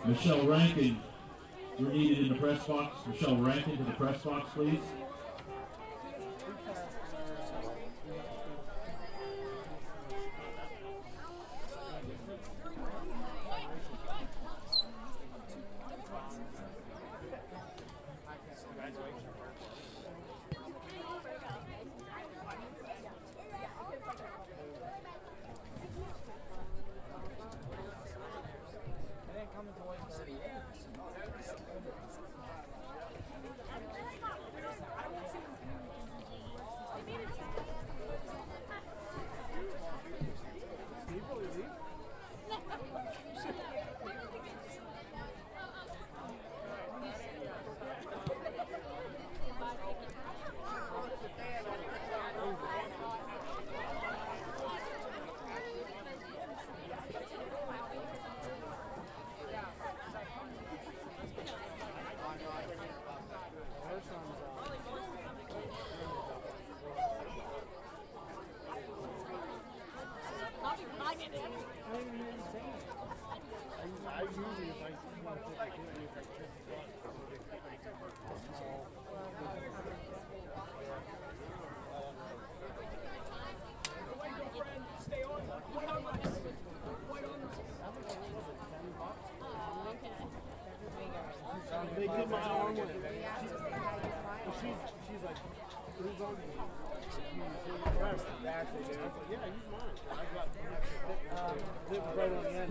Michelle Rankin, you're needed in the press box. Michelle Rankin to the press box, please. They did my arm with it. She's like, who's on me? I was like, yeah, use mine. I got it was right on the end.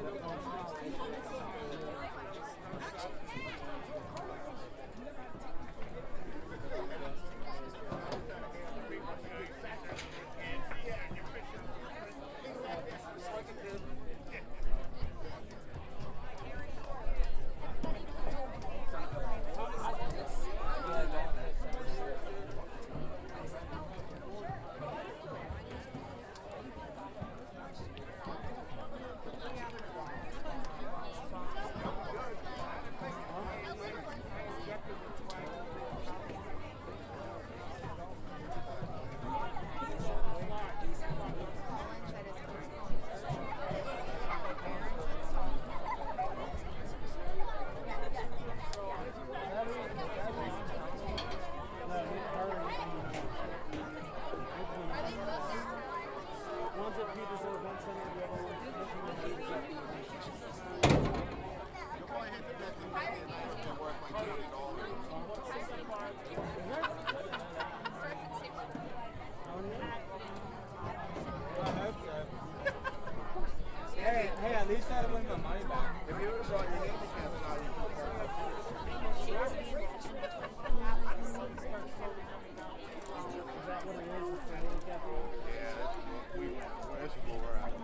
Hey, at least I had to win my money back. If you would have brought your handicap out, you could have Is that what it is? It's the handicap? Yeah, that's where we're at.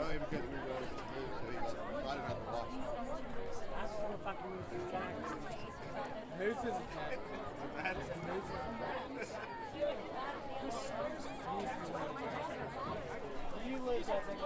Only because we were going to move, so he's fighting out the box. That's what the fucking Moose is like. Moose is like. That's Moose. You lose that thing.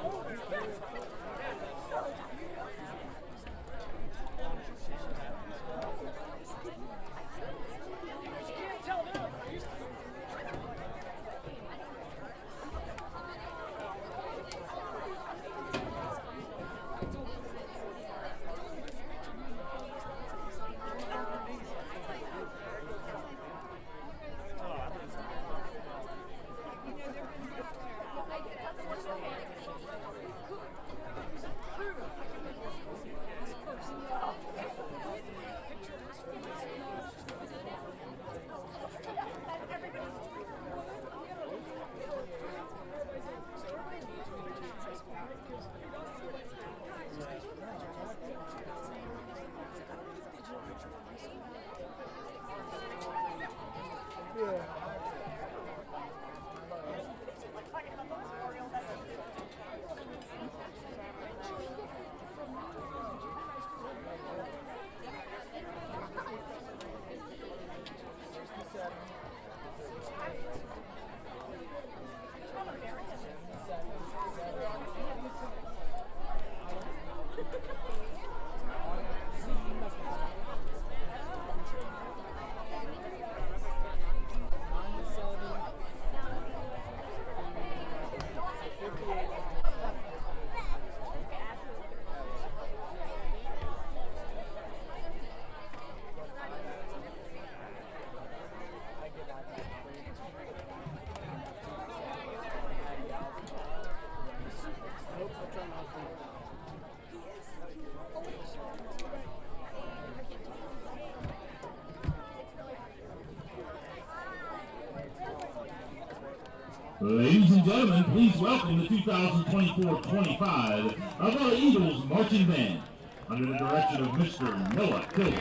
Ladies and gentlemen, please welcome the 2024-25 Avella Eagles Marching Band under the direction of Mr. Noah Killis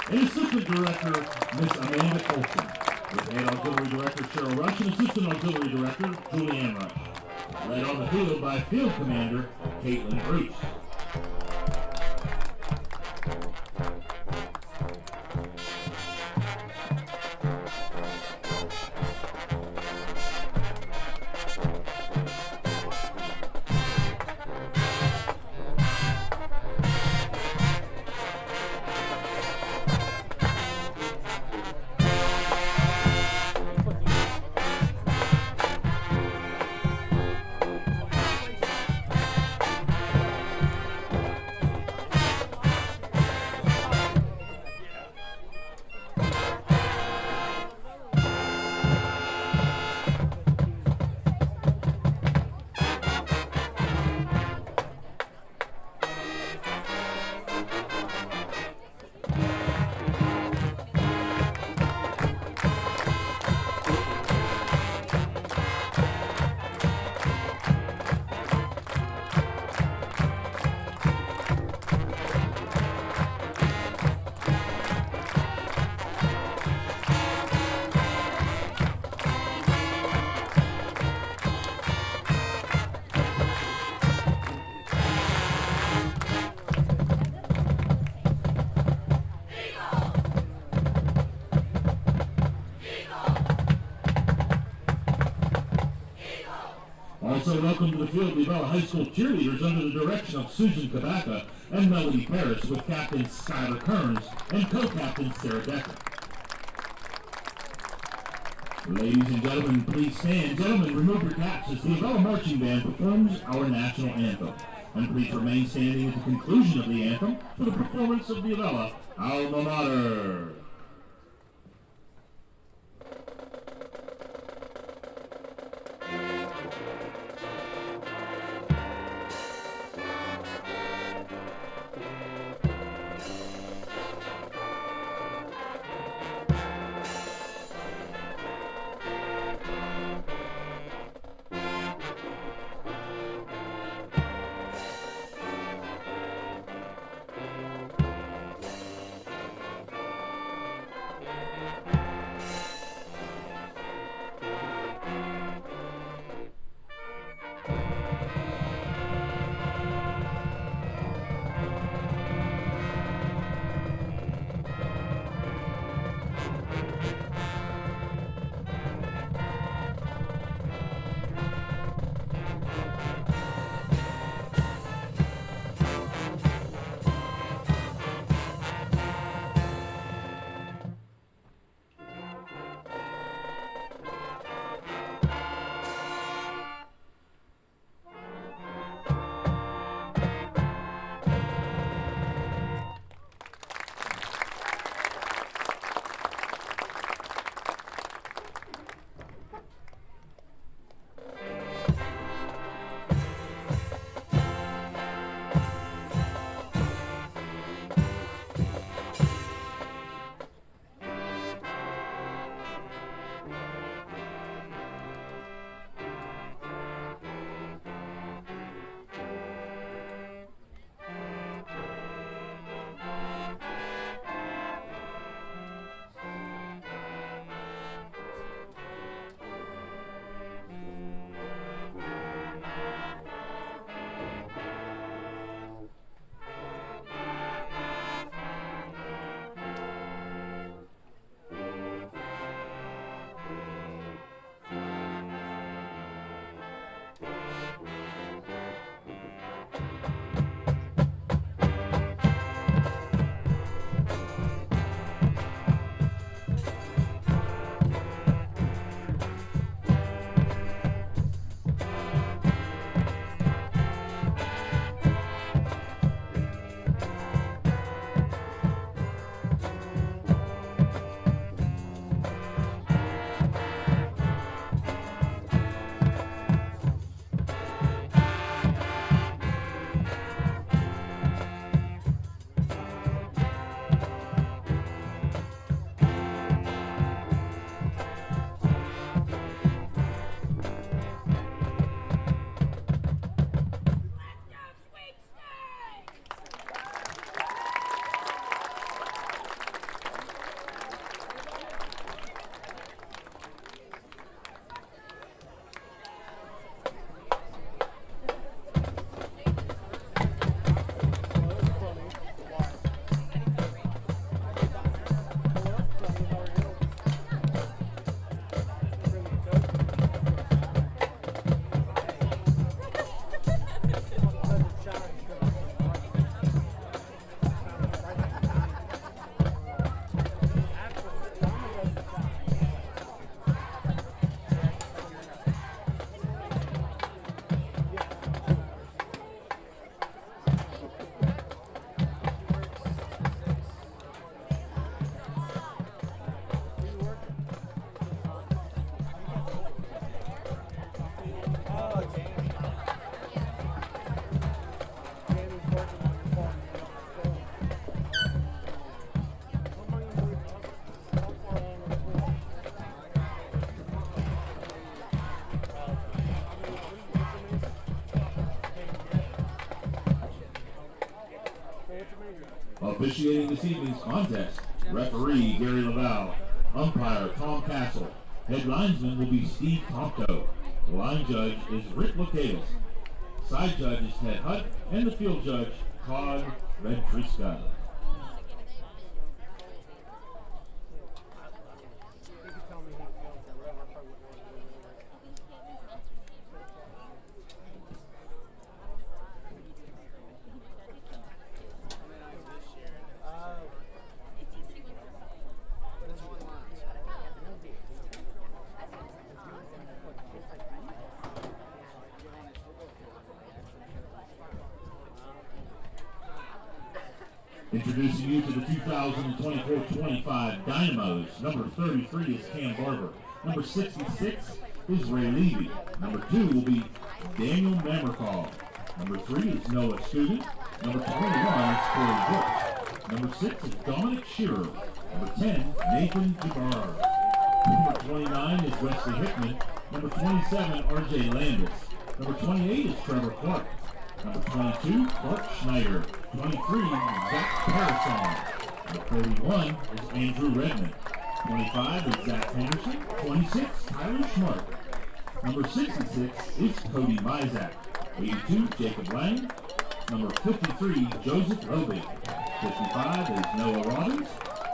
and Assistant Director Miss Amanda Colson, with Head Auxiliary Director Cheryl Rush and Assistant Auxiliary Director Julianne Rush. Led on the field by Field Commander Caitlin Bruce. Also welcome to the field the Avella High School cheerleaders under the direction of Susan Kabaka and Melody Paris, with Captains Skylar Kearns and co-captain Sarah Decker. Ladies and gentlemen, please stand. Gentlemen, remove your caps as the Avella Marching Band performs our national anthem. And please remain standing at the conclusion of the anthem for the performance of the Avella Alma Mater. Officiating this evening's contest, referee Gary Laval, umpire Tom Castle. Head linesman will be Steve Tomko. The line judge is Rick Locatus. Side judge is Ted Hutt, and the field judge, Todd Redtriska. Introducing you to the 2024-25 Dynamos. Number 33 is Cam Barber. Number 66 is Ray Levy. Number 2 will be Daniel Mamercall. Number 3 is Noah Student. Number 21 is Corey Brooks. Number 6 is Dominic Shearer. Number 10, Nathan Jabbar. Number 29 is Wesley Hickman. Number 27, RJ Landis. Number 28 is Trevor Clark. Number 22, Clark Schneider. 23, Zach Parasong. Number 31 is Andrew Redmond. 25 is Zach Henderson. 26, Tyler Schmark. Number 66 is Cody Mizak. 82, Jacob Lang. Number 53, Joseph Roby. 55 is Noah Robbins.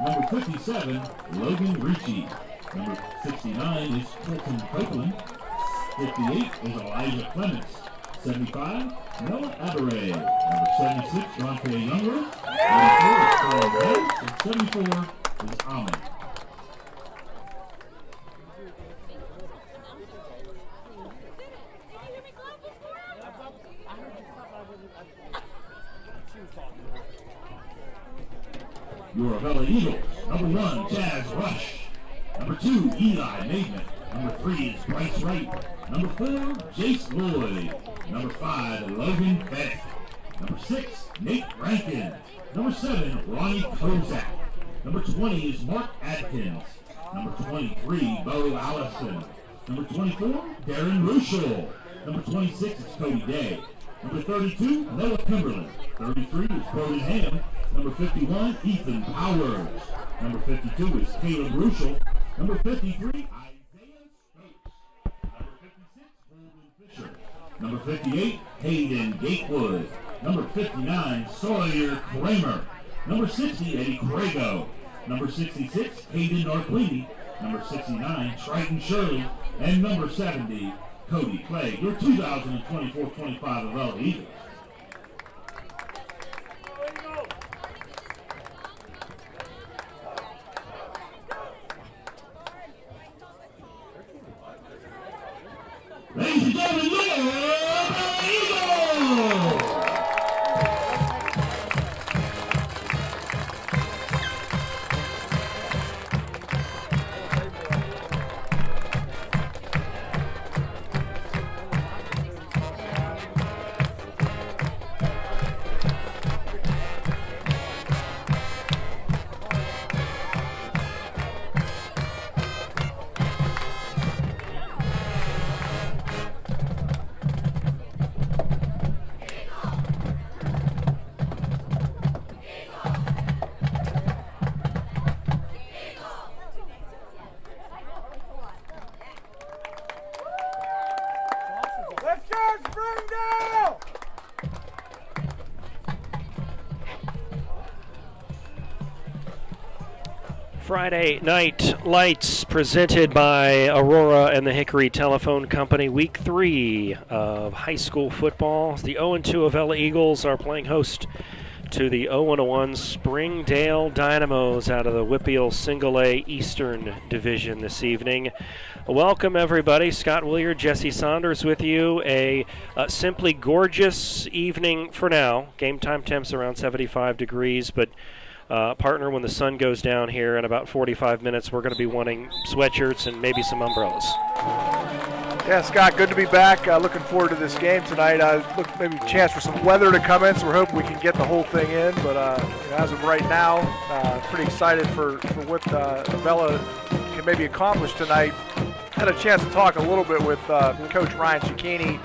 Number 57, Logan Ricci. Number 69 is Colton Copeland. 58 is Elijah Clements. 75, Noah Aberray. Number 76, Ronte Youngworth. 94 is Carl Banks. And 74 is Ahmed. Your Avella Eagles. Number 1, Jazz Rush. Number 2, Eli Maidman. Number 3 is Bryce Wright. Number 4, Jace Lloyd. Number 5, Logan Bennett. Number 6, Nate Rankin. Number 7, Ronnie Kozak. Number 20 is Mark Adkins. Number 23, Bo Allison. Number 24, Darren Ruschel. Number 26 is Cody Day. Number 32, Noah Kimberlin. 33 is Brody Ham. Number 51, Ethan Powers. Number 52 is Caleb Ruschel. Number 53, Isaiah Stokes. Number 56, Holden Fisher. Number 58, Hayden Gatewood. Number 59, Sawyer Kramer. Number 60, Eddie Crago. Number 66, Hayden Norquini. Number 69, Triton Shirley. And number 70, Cody Clay. Your 2024-25 Avella Eagles. Ladies and gentlemen, your Avella Eagles! Let's go, Springdale! Friday Night Lights presented by Aurora and the Hickory Telephone Company. Week 3 of high school football. The 0-2 Avella Eagles are playing host to the 0-1 Springdale Dynamos out of the Whippeal Single A Eastern Division this evening. Welcome, everybody. Scott Williard, Jesse Saunders with you. A simply gorgeous evening for now. Game time temps around 75 degrees, but partner, when the sun goes down here in about 45 minutes, we're going to be wanting sweatshirts and maybe some umbrellas. Yeah, Scott, good to be back. Looking forward to this game tonight. Look, maybe a chance for some weather to come in, so we're hoping we can get the whole thing in. But as of right now, pretty excited for what Avella can maybe accomplish tonight. Had a chance to talk a little bit with Coach Ryan Cicchini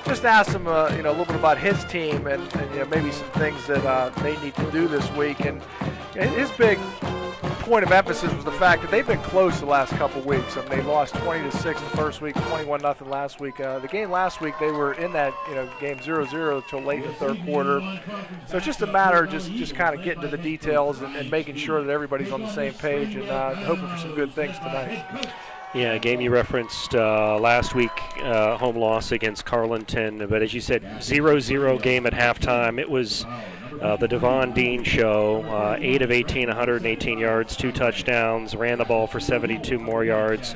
just asked him, a little bit about his team and maybe some things that they need to do this week. And his big point of emphasis was the fact that they've been close the last couple weeks. I mean, they lost 20-6 the first week, 21-0 last week. The game last week, they were in that game 0-0 until late in the third quarter. So it's just a matter of just kind of getting to the details and making sure that everybody's on the same page and hoping for some good things tonight. Yeah, a game you referenced last week, home loss against Carlinton. But as you said, 0-0 game at halftime. It was the Devon Dean show, 8 of 18, 118 yards, 2 touchdowns, ran the ball for 72 more yards.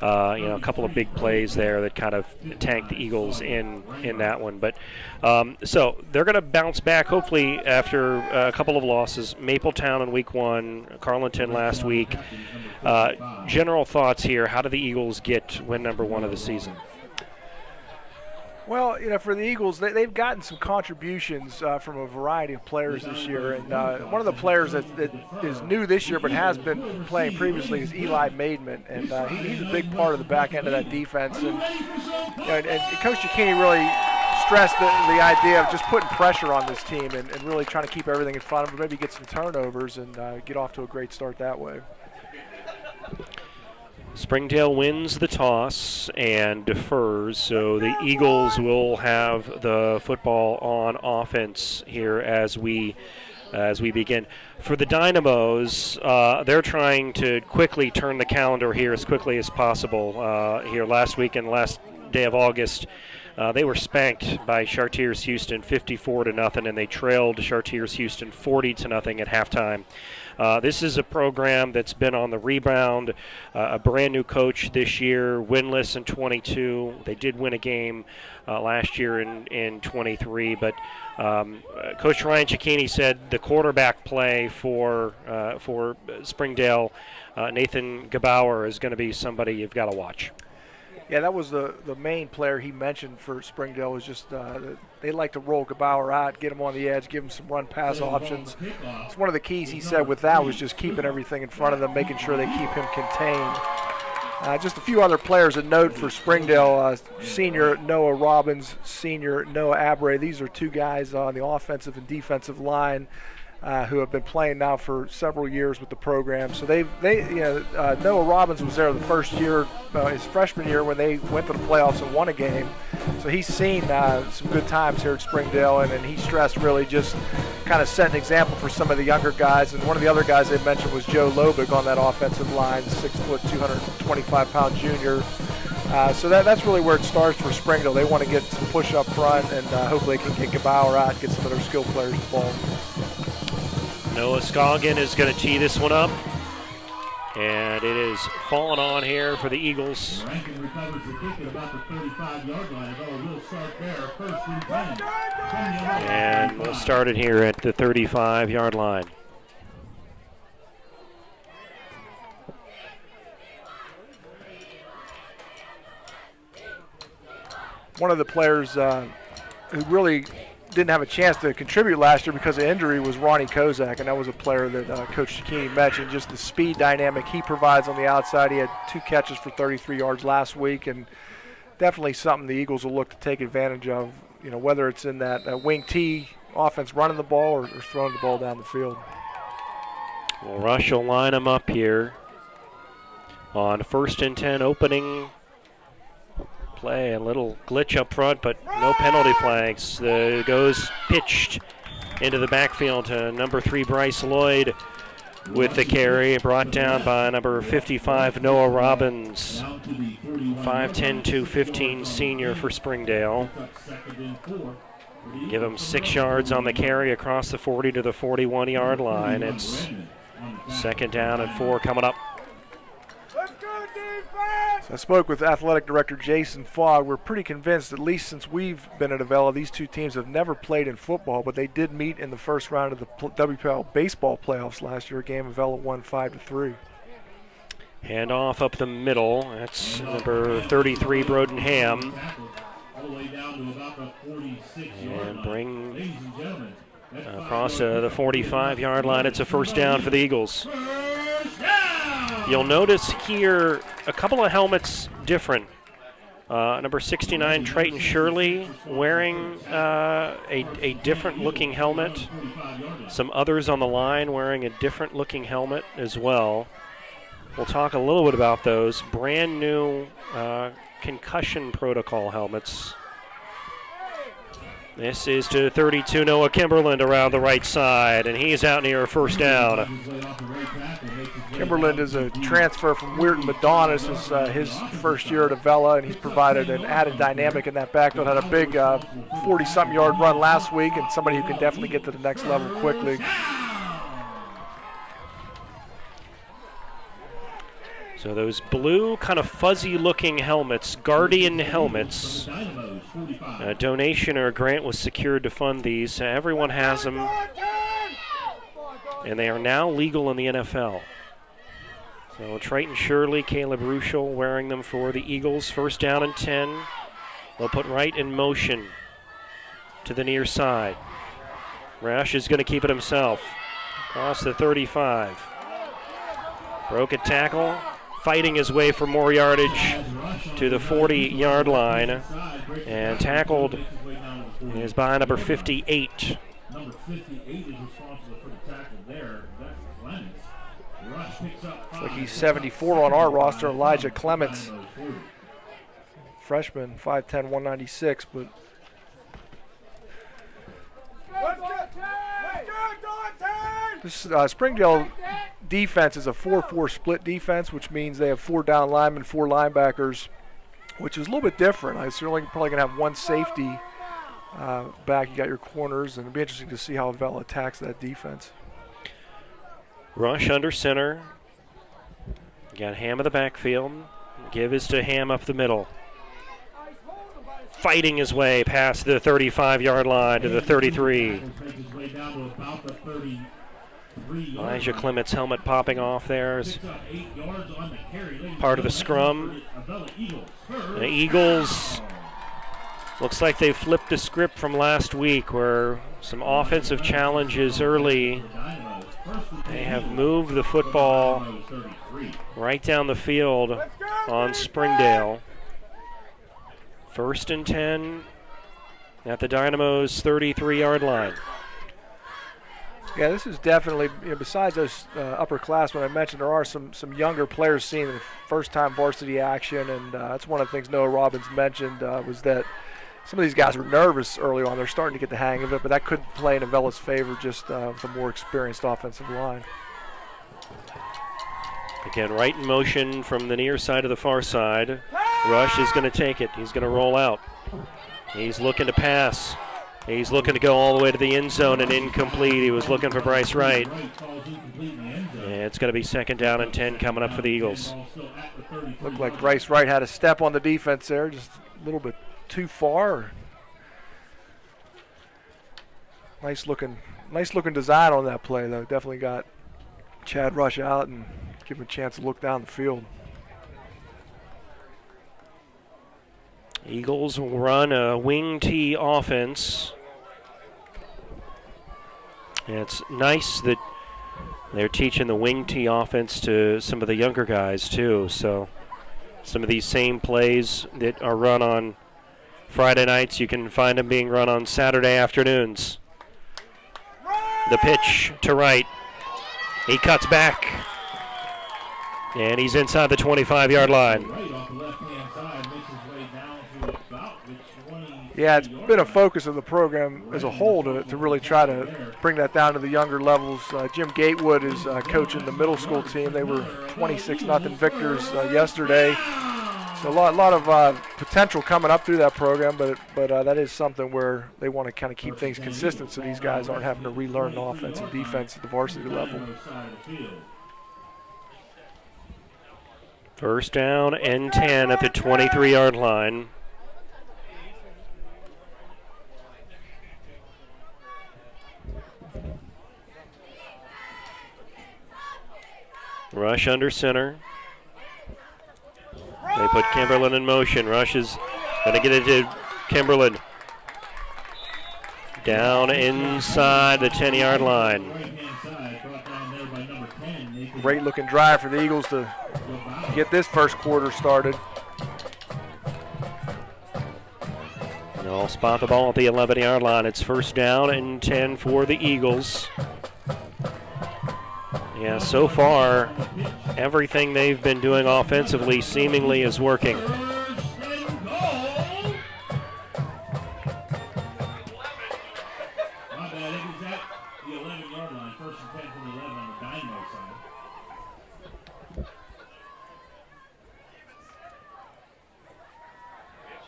A couple of big plays there that kind of tanked the Eagles in that one. But so they're going to bounce back, hopefully, after a couple of losses. Mapletown in week 1, Carlinton last week. General thoughts here. How do the Eagles get win number 1 of the season? Well, for the Eagles, they've gotten some contributions from a variety of players this year. And one of the players that is new this year but has been playing previously is Eli Maidman. And he's a big part of the back end of that defense. And Coach Cicchini really stressed the idea of just putting pressure on this team and really trying to keep everything in front of them, maybe get some turnovers and get off to a great start that way. Springdale wins the toss and defers, so the Eagles will have the football on offense here as we begin. For the Dynamos, they're trying to quickly turn the calendar here as quickly as possible. Here last week and last day of August, they were spanked by Chartiers Houston 54-0, and they trailed Chartiers Houston 40-0 at halftime. This is a program that's been on the rebound, a brand new coach this year, winless in 22. They did win a game last year in 23, but Coach Ryan Cicchini said the quarterback play for Springdale, Nathan Gebauer, is going to be somebody you've got to watch. Yeah, that was the main player he mentioned for Springdale. Was just they like to roll Gebauer out, get him on the edge, give him some run-pass options. It's one of the keys he said with that was just keeping everything in front of them, making sure they keep him contained. Just a few other players to note for Springdale, senior Noah Robbins, senior Noah Abre. These are 2 guys on the offensive and defensive line who have been playing now for several years with the program. So Noah Robbins was there the first year, his freshman year, when they went to the playoffs and won a game. So he's seen some good times here at Springdale, and he stressed really just kind of set an example for some of the younger guys. And one of the other guys they mentioned was Joe Lobig on that offensive line, 6', 225-pound junior. So that's really where it starts for Springdale. They want to get some push up front, and hopefully they can get Gebauer out and get some of their skilled players involved. Noah Scoggin is going to tee this one up, and it is falling on here for the Eagles. Rankin recovers the kick at about the 35-yard line. We'll start there, 1st and 10. And we'll start it here at the 35-yard line. One of the players who really didn't have a chance to contribute last year because of injury was Ronnie Kozak, and that was a player that Coach Cicchini mentioned, just the speed dynamic he provides on the outside. He had 2 catches for 33 yards last week, and definitely something the Eagles will look to take advantage of, whether it's in that wing T offense running the ball or throwing the ball down the field. Well, Rush will line them up here on 1st and 10 opening play. A little glitch up front, but no penalty flags. Goes pitched into the backfield to number 3 Bryce Lloyd with the carry, brought down by number 55 Noah Robbins, 5'10", 215 senior for Springdale. Give him 6 yards on the carry across the 40 to the 41-yard line. It's 2nd down and 4 coming up. So I spoke with athletic director Jason Fogg. We're pretty convinced, at least since we've been at Avella, these 2 teams have never played in football, but they did meet in the first round of the WPL baseball playoffs last year. A game Avella won 5-3. Handoff up the middle. That's number 33 Broden Ham. And bring across the 45-yard line. It's a 1st down for the Eagles. You'll notice here a couple of helmets different Number 69, Triton Shirley, wearing a different-looking helmet. Some others on the line wearing a different-looking helmet as well. We'll talk a little bit about those. Brand new concussion protocol helmets. This is to 32, Noah Kimberland around the right side, and he's out near a first down. Kimberland is a transfer from Weirton Madonna. This is his first year at Avella, and he's provided an added dynamic in that backfield. Had a big 40-something yard run last week, and somebody who can definitely get to the next level quickly. So those blue, kind of fuzzy-looking helmets, Guardian helmets. A donation or a grant was secured to fund these. Everyone has them, and they are now legal in the NFL. So Triton Shirley, Caleb Ruschel wearing them for the Eagles. First down and 10. They'll put Wright in motion to the near side. Rash is going to keep it himself. Across the 35. Broken tackle. Fighting his way for more yardage to the 40-yard line, and tackled is by number 58. Number 58 is responsible for the tackle there. That's Clements. Rush picks up 5. Looks like he's 74 on our roster, Elijah Clements. Freshman, 5'10", 196, but this Springdale defense is a 4-4 split defense, which means they have 4 down linemen, 4 linebackers, which is a little bit different. You're only probably going to have 1 safety back. You got your corners, and it'll be interesting to see how Avella attacks that defense. Rush under center. Got Ham in the backfield. Give is to Ham up the middle. Fighting his way past the 35-yard line to the 33. Elijah Clements' helmet popping off there is part of the scrum. The Eagles, looks like they flipped a script from last week where some offensive challenges early. They have moved the football right down the field on Springdale. First and 10 at the Dynamo's 33-yard line. Yeah, this is definitely, besides those upperclassmen I mentioned, there are some younger players seeing the first-time varsity action, and that's one of the things Noah Robbins mentioned was that some of these guys were nervous early on. They're starting to get the hang of it, but that could play in Avella's favor just with a more experienced offensive line. Again, right in motion from the near side to the far side. Rush is going to take it. He's going to roll out. He's looking to pass. He's looking to go all the way to the end zone and incomplete. He was looking for Bryce Wright. And it's going to be second down and 10 coming up for the Eagles. Looked like Bryce Wright had a step on the defense there, just a little bit too far. Nice looking design on that play, though. Definitely got Chad Rush out and give him a chance to look down the field. Eagles will run a wing tee offense. And it's nice that they're teaching the wing tee offense to some of the younger guys too. So some of these same plays that are run on Friday nights, you can find them being run on Saturday afternoons. The pitch to Wright. He cuts back. And he's inside the 25-yard line. Yeah, it's been a focus of the program as a whole to really try to bring that down to the younger levels. Jim Gatewood is coaching the middle school team. They were 26-0 victors yesterday. So a lot of potential coming up through that program, but that is something where they want to kind of keep things consistent so these guys aren't having to relearn the offense and defense at the varsity level. First down and 10 at the 23-yard line. Rush under center. They put Kimberlin in motion. Rush is going to get it to Kimberlin. Down inside the 10-yard line. Great looking drive for the Eagles to get this first quarter started. They'll spot the ball at the 11-yard line. It's first down and 10 for the Eagles. Yeah, so far, everything they've been doing offensively seemingly is working.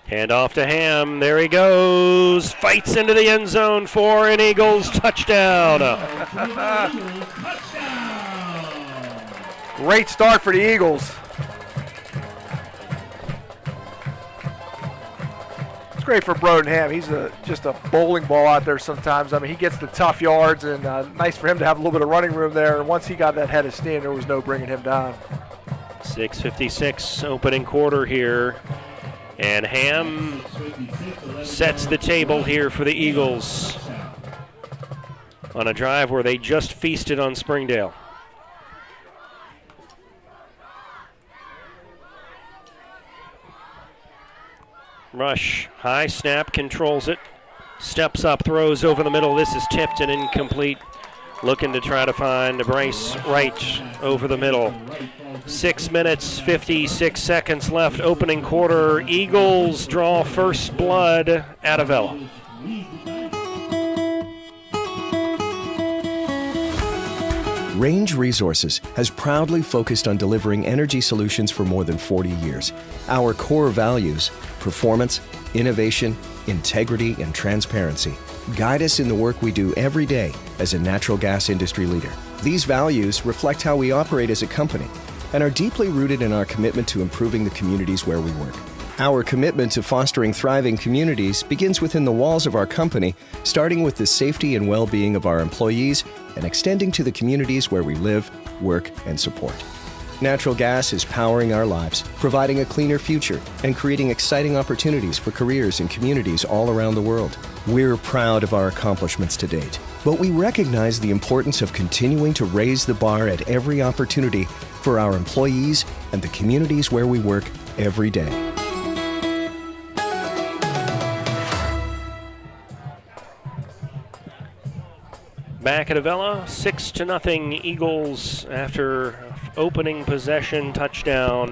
Hand off to Ham. There he goes. Fights into the end zone for an Eagles touchdown. Great start for the Eagles. It's great for Broden Ham. He's just a bowling ball out there sometimes. I mean, he gets the tough yards, and nice for him to have a little bit of running room there. And once he got that head of steam, there was no bringing him down. 6:56 opening quarter here. And Ham sets the table here for the Eagles on a drive where they just feasted on Springdale. Rush, high snap, controls it, steps up, throws over the middle. This is tipped and incomplete. Looking to try to find Bryce Wright over the middle. 6 minutes, 56 seconds left, opening quarter. Eagles draw first blood at Avella. Range Resources has proudly focused on delivering energy solutions for more than 40 years. Our core values, performance, innovation, integrity, and transparency, guide us in the work we do every day as a natural gas industry leader. These values reflect how we operate as a company and are deeply rooted in our commitment to improving the communities where we work. Our commitment to fostering thriving communities begins within the walls of our company, starting with the safety and well-being of our employees and extending to the communities where we live, work, and support. Natural gas is powering our lives, providing a cleaner future, and creating exciting opportunities for careers and communities all around the world. We're proud of our accomplishments to date, but we recognize the importance of continuing to raise the bar at every opportunity for our employees and the communities where we work every day. Back at Avella, 6-0 Eagles after opening possession touchdown.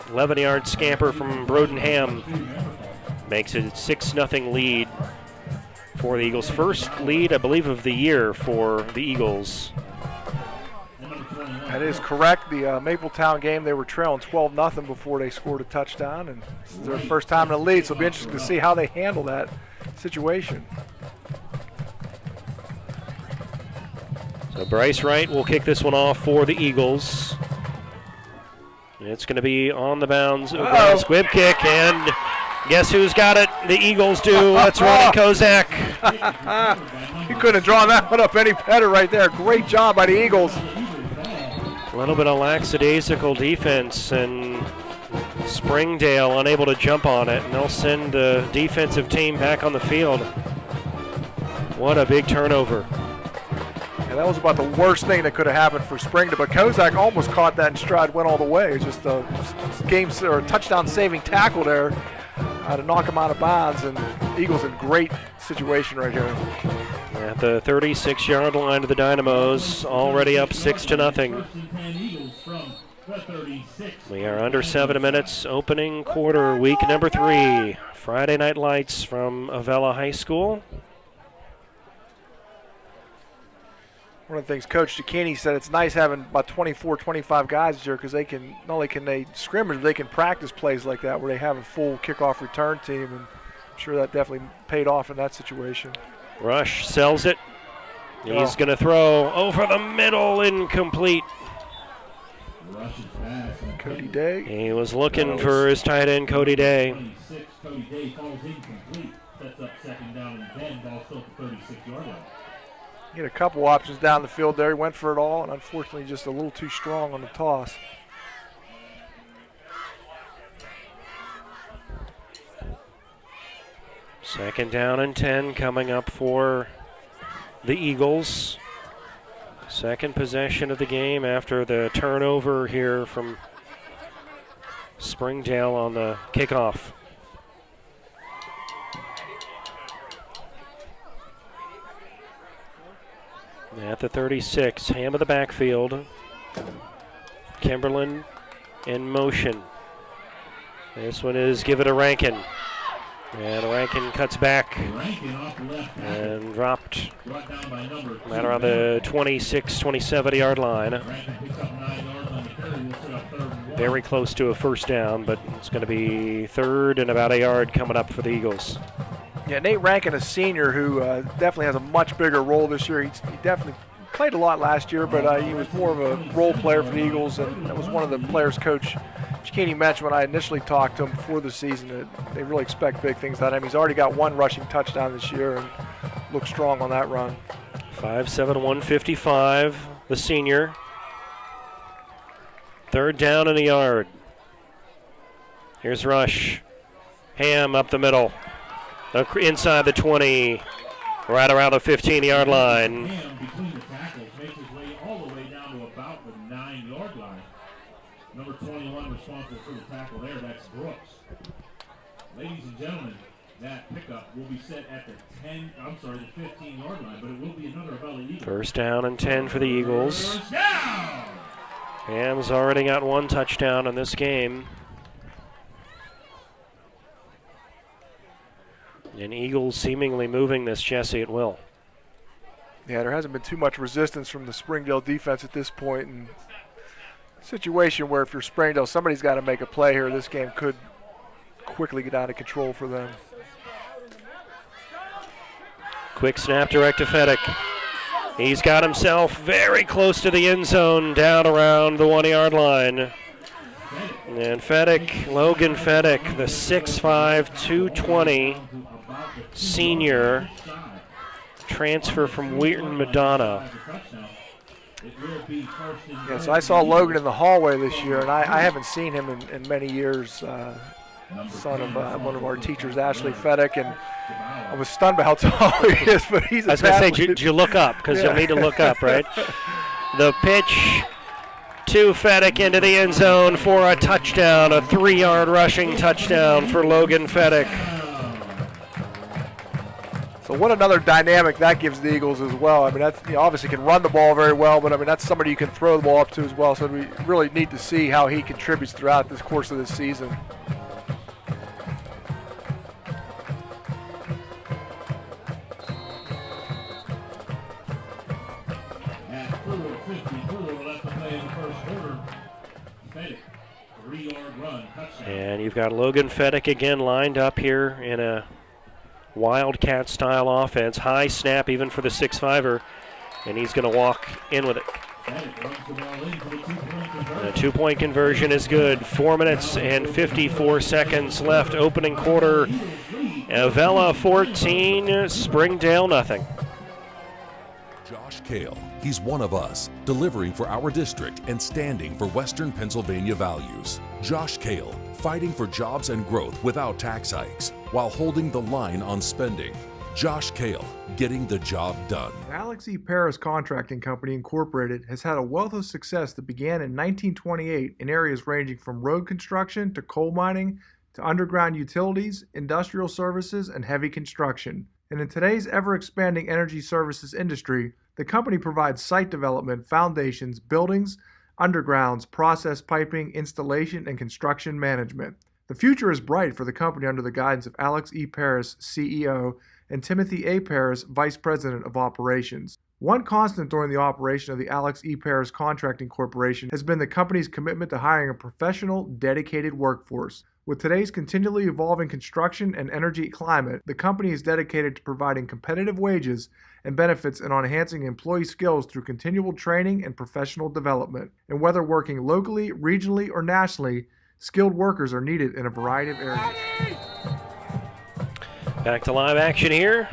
11-yard scamper from Broden Ham makes it a 6-0 lead for the Eagles. First lead, I believe, of the year for the Eagles. That is correct. The Mapletown game, they were trailing 12-0 before they scored a touchdown, and this is their first time in the lead, so it'll be interesting to see how they handle that situation. So Bryce Wright will kick this one off for the Eagles. It's going to be on the bounds. Squib kick, and guess who's got it? The Eagles do. Let's run it, Kozak. You couldn't have drawn that one up any better right there. Great job by the Eagles. A little bit of lackadaisical defense, and Springdale unable to jump on it, and they'll send the defensive team back on the field. What a big turnover. And that was about the worst thing that could have happened for Springdale, but Kozak almost caught that in stride, went all the way. It was just a touchdown-saving tackle there to knock him out of bounds, and Eagles in great situation right here. At the 36-yard line of the Dynamos, already up 6-0. We are under 7 minutes, opening quarter, week number 3. Friday Night Lights from Avella High School. One of the things Coach Cicchini said, it's nice having about 24, 25 guys here because they can, not only can they scrimmage, they can practice plays like that where they have a full kickoff return team, and I'm sure that definitely paid off in that situation. Rush sells it. He's going to throw over the middle, incomplete. Cody Day. He was looking for his tight end, Cody Day. Cody Day falls incomplete. Sets up second down and 10. Ball still at the 36-yard line. He had a couple options down the field there. He went for it all, and unfortunately just a little too strong on the toss. Second down and 10 coming up for the Eagles. Second possession of the game after the turnover here from Springdale on the kickoff. At the 36, Ham of the backfield. Kimberlin in motion. This one is give it to Rankin. And Rankin cuts back and dropped right around the 26, 27 yard line. Very close to a first down, but it's going to be third and about a yard coming up for the Eagles. Yeah, Nate Rankin, a senior who definitely has a much bigger role this year. He definitely played a lot last year, but he was more of a role player for the Eagles, and that was one of the players Coach Cicchini mentioned when I initially talked to him before the season that they really expect big things out of him. He's already got one rushing touchdown this year and looks strong on that run. 5'7", 155, the senior. Third down and a yard. Here's Rush. Ham up the middle. Inside the 20, right around the 15-yard line. Ham between the tackles makes his way all the way down to about the 9-yard line. Number 21 responsible for the tackle there, that's Brooks. Ladies and gentlemen, that pickup will be set at the 15-yard line, but it will be another Avella Eagle. First down and 10 for the Eagles. First down! Ham's already got one touchdown in this game. And Eagles seemingly moving this Jesse at will. Yeah, there hasn't been too much resistance from the Springdale defense at this point. And situation where if you're Springdale, somebody's got to make a play here. This game could quickly get out of control for them. Quick snap direct to Fedek. He's got himself very close to the end zone, down around the 1-yard line. And Fedek, Logan Fedek, the 6'5", 220 senior, transfer from Wheaton Madonna. Yeah, so I saw Logan in the hallway this year, and I haven't seen him in many years. Son of one of our teachers, Ashley Fedek, and I was stunned by how tall he is, but he's a I was going to say, did you look up? Because you'll need to look up, right? The pitch to Fedek into the end zone for a touchdown, a 3-yard rushing touchdown for Logan Fedek. So what another dynamic that gives the Eagles as well. I mean, that's, obviously can run the ball very well, but I mean that's somebody you can throw the ball up to as well. So we really need to see how he contributes throughout this course of this season. And you've got Logan Fedek again lined up here in a Wildcat-style offense. High snap even for the 6'5"er, and he's going to walk in with it. The two-point conversion is good. 4 minutes and 54 seconds left. Opening quarter. Avella 14, Springdale nothing. Josh Kale, he's one of us, delivering for our district and standing for Western Pennsylvania values. Josh Kale, fighting for jobs and growth without tax hikes, while holding the line on spending. Josh Kale, getting the job done. Alex E. Paris Contracting Company Incorporated has had a wealth of success that began in 1928 in areas ranging from road construction to coal mining to underground utilities, industrial services, and heavy construction. And in today's ever-expanding energy services industry, the company provides site development, foundations, buildings, undergrounds, process piping, installation, and construction management. The future is bright for the company under the guidance of Alex E. Paris, CEO, and Timothy A. Paris, Vice President of Operations. One constant during the operation of the Alex E. Paris Contracting Corporation has been the company's commitment to hiring a professional, dedicated workforce. With today's continually evolving construction and energy climate, the company is dedicated to providing competitive wages and benefits and on enhancing employee skills through continual training and professional development. And whether working locally, regionally, or nationally, skilled workers are needed in a variety of areas. Back to live action here.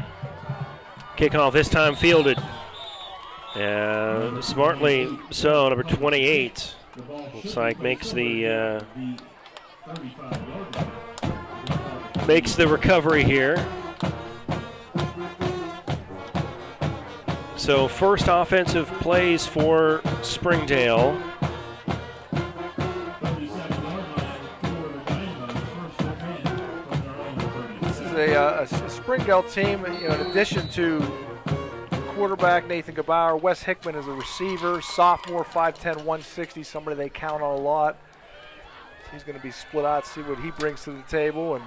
Kickoff this time fielded. Smartly so, number 28. Looks like makes the recovery here. So first offensive plays for Springdale. This is a Springdale team, in addition to quarterback, Nathan Gebauer. Wes Hickman is a receiver, sophomore, 5'10", 160, somebody they count on a lot. He's going to be split out, see what he brings to the table, and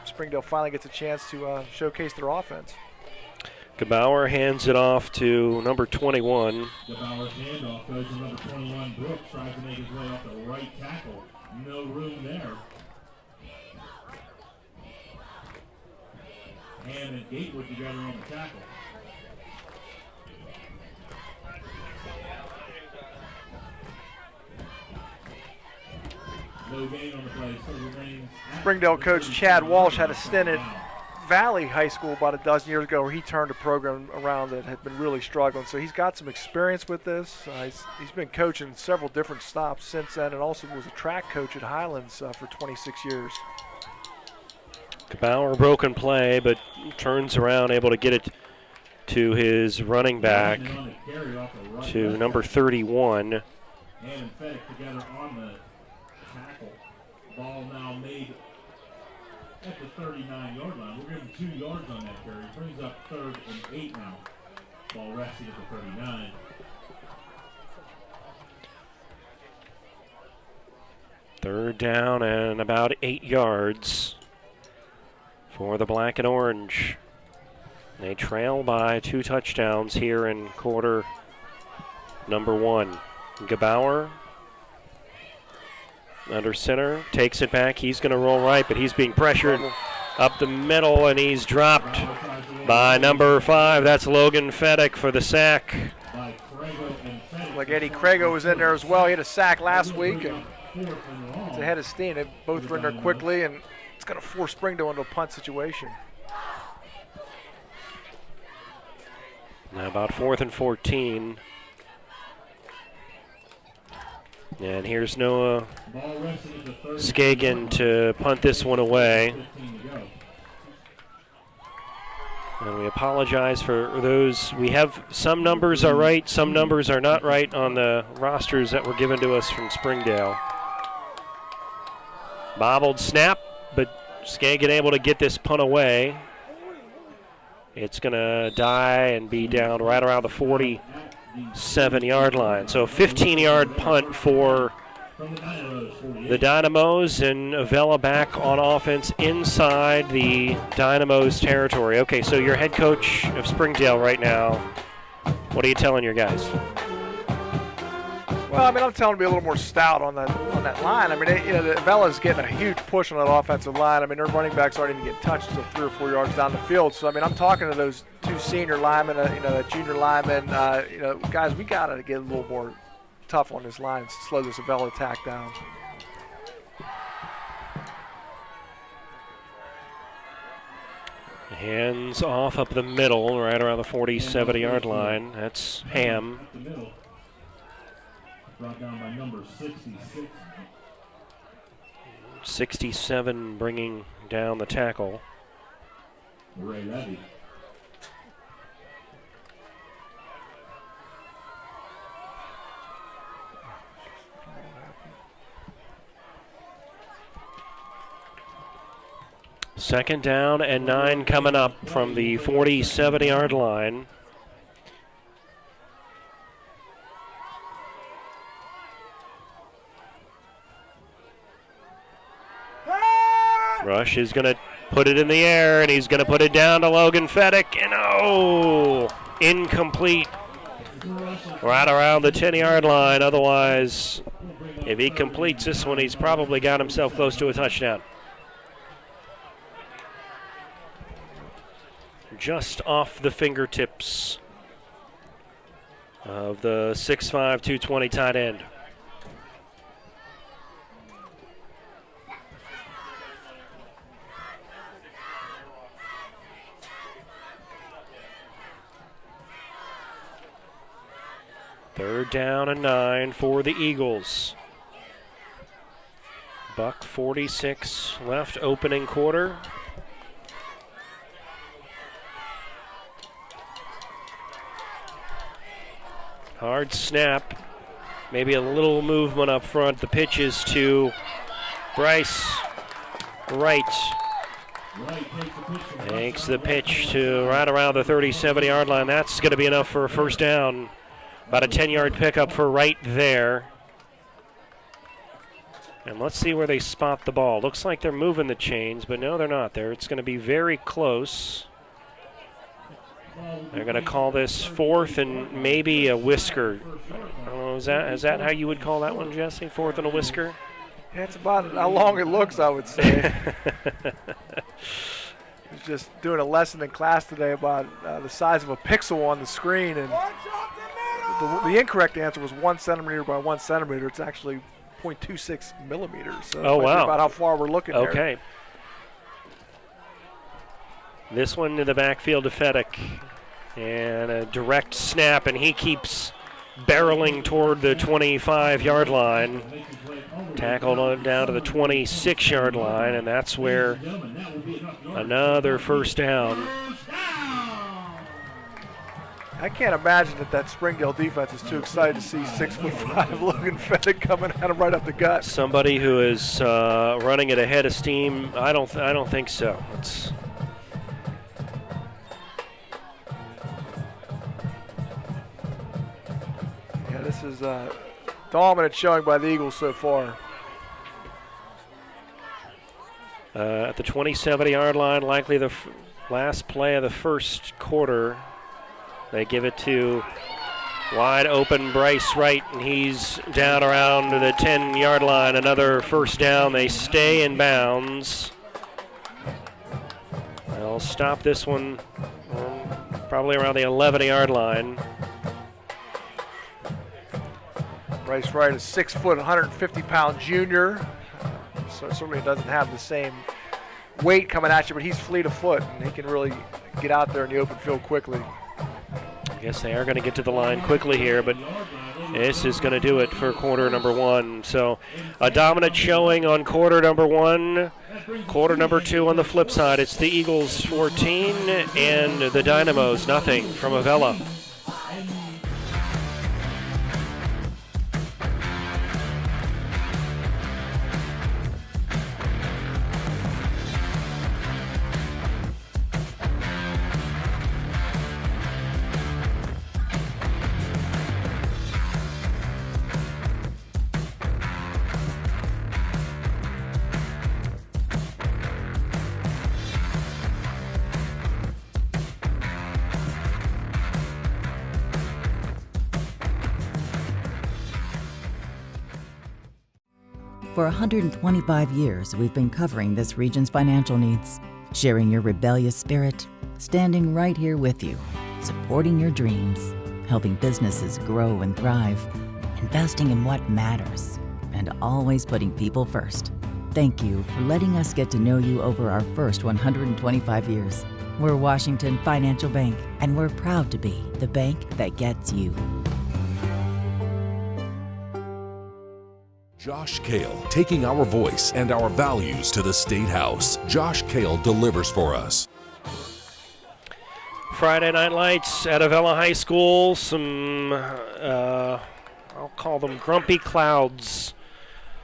Springdale finally gets a chance to showcase their offense. Gebauer hands it off to number 21. Gebauer's handoff goes to number 21. Brooks tries to make his way off the right tackle. No room there. And then Gatewood together on the tackle. No gain on the play, so remains. Springdale coach Chad Walsh had a stint at Valley High School about a dozen years ago where he turned a program around that had been really struggling. So he's got some experience with this. He's been coaching several different stops since then, and also was a track coach at Highlands for 26 years. Gebauer broken play, but turns around, able to get it to his running back, to number 31. And emphatic together on the tackle. Ball now made at the 39-yard line. We're getting 2 yards on that carry. Brings up 3rd and 8 now. Ball resting at the 39. Third down and about 8 yards for the black and orange. They trail by 2 touchdowns here in quarter number 1. Gebauer under center, takes it back. He's going to roll right, but he's being pressured up the middle, and he's dropped by number 5. That's Logan Fedek for the sack. Like Eddie Crago was in there as well. He had a sack last week, and it's ahead of steam. They both were in there quickly, and it's going to force Springdale into a punt situation. Now about 4th and 14. And here's Noah Skagen to punt this one away. And we apologize for those. We have some numbers are right, some numbers are not right on the rosters that were given to us from Springdale. Bobbled snap, but Skagen able to get this punt away. It's going to die and be down right around the 47-yard line. So a 15-yard punt for the Dynamos, and Avella back on offense inside the Dynamos territory. Okay, so you're head coach of Springdale right now. What are you telling your guys? Well, I mean, I'm telling them to be a little more stout on that line. I mean, Avella's getting a huge push on that offensive line. I mean, their running backs aren't even getting touched until 3 or 4 yards down the field. So, I mean, I'm talking to those 2 senior linemen, that junior lineman. Guys, we got to get a little more tough on this line to slow this Avella attack down. Hands off up the middle, right around the 40-70-yard line. That's Ham. Brought down by number 66. 67 bringing down the tackle. Ray Levy. Second down and 9 coming up from the 40-70-yard line. Rush is going to put it in the air, and he's going to put it down to Logan Fedek, and incomplete. Right around the 10-yard line. Otherwise, if he completes this one, he's probably got himself close to a touchdown. Just off the fingertips of the 6'5", 220 tight end. Third down and 9 for the Eagles. $1:46 left, opening quarter. Hard snap. Maybe a little movement up front. The pitch is to Bryce Wright. Takes the pitch to right around the 37-yard line. That's going to be enough for a first down. About a 10-yard pickup for right there. And let's see where they spot the ball. Looks like they're moving the chains, but no, they're not there. It's going to be very close. They're going to call this fourth and maybe a whisker. I don't know, is that how you would call that one, Jesse? Fourth and a whisker? Yeah, it's about how long it looks, I would say. He was just doing a lesson in class today about the size of a pixel on the screen, and the incorrect answer was 1 centimeter by 1 centimeter. It's actually 0.26 millimeters. So oh, wow. About how far we're looking there. Okay. This one to the backfield to Fedek. And a direct snap, and he keeps barreling toward the 25-yard line. Tackled on down to the 26-yard line, and that's where another first down. I can't imagine that Springdale defense is too excited to see 6'5" Logan Fedek coming at him right up the gut. Somebody who is running at a head of steam. I don't think so. Yeah, this is dominant showing by the Eagles so far. At the 27-yard line, likely the last play of the first quarter. They give it to wide open Bryce Wright, and he's down around the 10-yard line. Another first down. They stay in bounds. They'll stop this one probably around the 11-yard line. Bryce Wright is 6 foot, 150-pound junior. So certainly doesn't have the same weight coming at you, but he's fleet of foot, and he can really get out there in the open field quickly. I guess they are going to get to the line quickly here, but this is going to do it for quarter number one. So a dominant showing on quarter number one. Quarter number two on the flip side. It's the Eagles 14 and the Dynamos nothing from Avella. For 125 years, we've been covering this region's financial needs, sharing your rebellious spirit, standing right here with you, supporting your dreams, helping businesses grow and thrive, investing in what matters, and always putting people first. Thank you for letting us get to know you over our first 125 years. We're Washington Financial Bank, and we're proud to be the bank that gets you. Josh Kale, taking our voice and our values to the State House. Josh Kale delivers for us. Friday Night Lights at Avella High School. Some, I'll call them grumpy clouds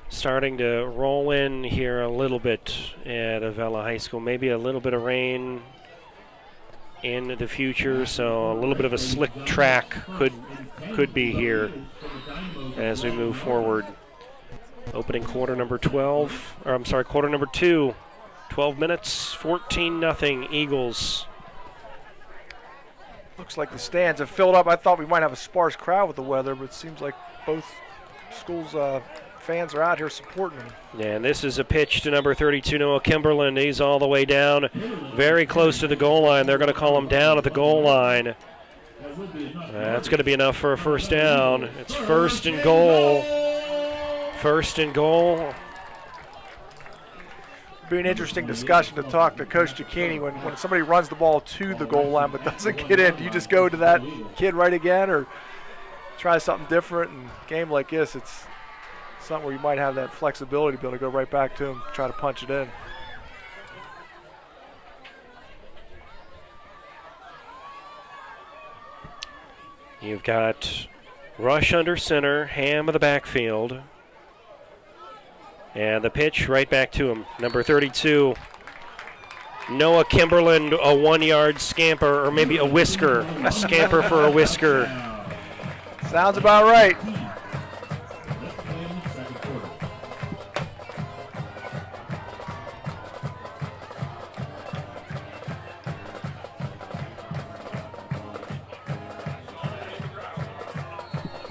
starting to roll in here a little bit at Avella High School. Maybe a little bit of rain in the future, so a little bit of a slick track could be here as we move forward. Opening quarter number 12, or I'm sorry, quarter number 2, 12 minutes, 14-0 Eagles. Looks like the stands have filled up. I thought we might have a sparse crowd with the weather, but it seems like both schools' fans are out here supporting them. And this is a pitch to number 32, Noah Kimberlin. He's all the way down, very close to the goal line. They're going to call him down at the goal line. That's going to be enough for a first down. It's first and goal. First and goal. Be an interesting discussion to talk to Coach Giacchini when somebody runs the ball to the goal line but doesn't get in. Do you just go to that kid right again or try something different? In a game like this, it's something where you might have that flexibility to be able to go right back to him, try to punch it in. You've got Rush under center, Ham of the backfield. And the pitch right back to him. Number 32, Noah Kimberland, a 1-yard scamper, or maybe a whisker. A scamper for a whisker. Sounds about right.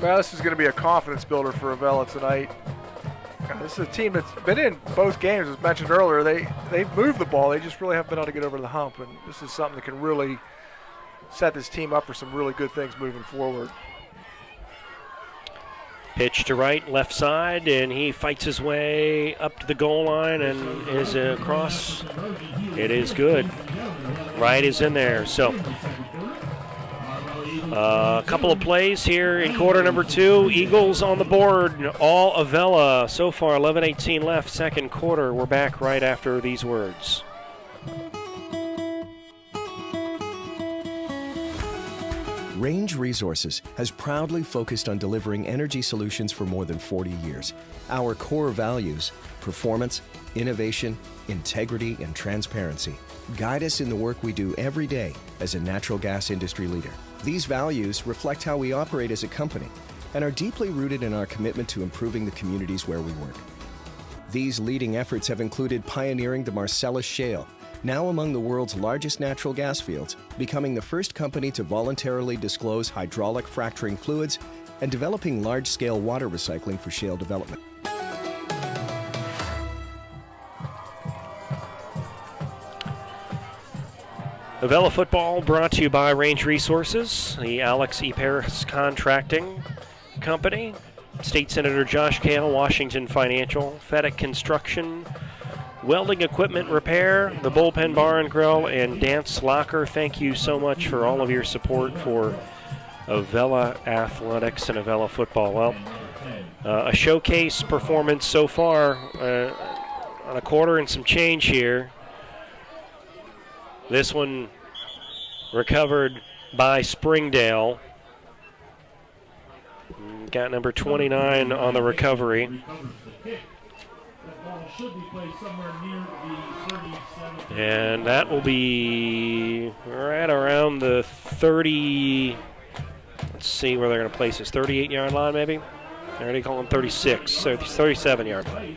Well, this is going to be a confidence builder for Avella tonight. This is a team that's been in both games, as mentioned earlier. They've moved the ball. They just really haven't been able to get over the hump, and this is something that can really set this team up for some really good things moving forward. Pitch to right, left side, and he fights his way up to the goal line and is across. It is good. Right is in there. So a couple of plays here in quarter number 2. Eagles on the board, all Avella. So far, 11:18 left, second quarter. We're back right after these words. Range Resources has proudly focused on delivering energy solutions for more than 40 years. Our core values, performance, innovation, integrity, and transparency, guide us in the work we do every day as a natural gas industry leader. These values reflect how we operate as a company and are deeply rooted in our commitment to improving the communities where we work. These leading efforts have included pioneering the Marcellus Shale, now among the world's largest natural gas fields, becoming the first company to voluntarily disclose hydraulic fracturing fluids, and developing large-scale water recycling for shale development. Avella Football brought to you by Range Resources, the Alex E. Paris Contracting Company, State Senator Josh Kale, Washington Financial, FedEx Construction, Welding Equipment Repair, the Bullpen Bar and Grill, and Dance Locker. Thank you so much for all of your support for Avella Athletics and Avella Football. Well, a showcase performance so far on a quarter and some change here. This one recovered by Springdale. Got number 29 on the recovery. And that will be right around the 30, let's see where they're going to place this, 38-yard line maybe? They're already calling 36, so 37-yard line.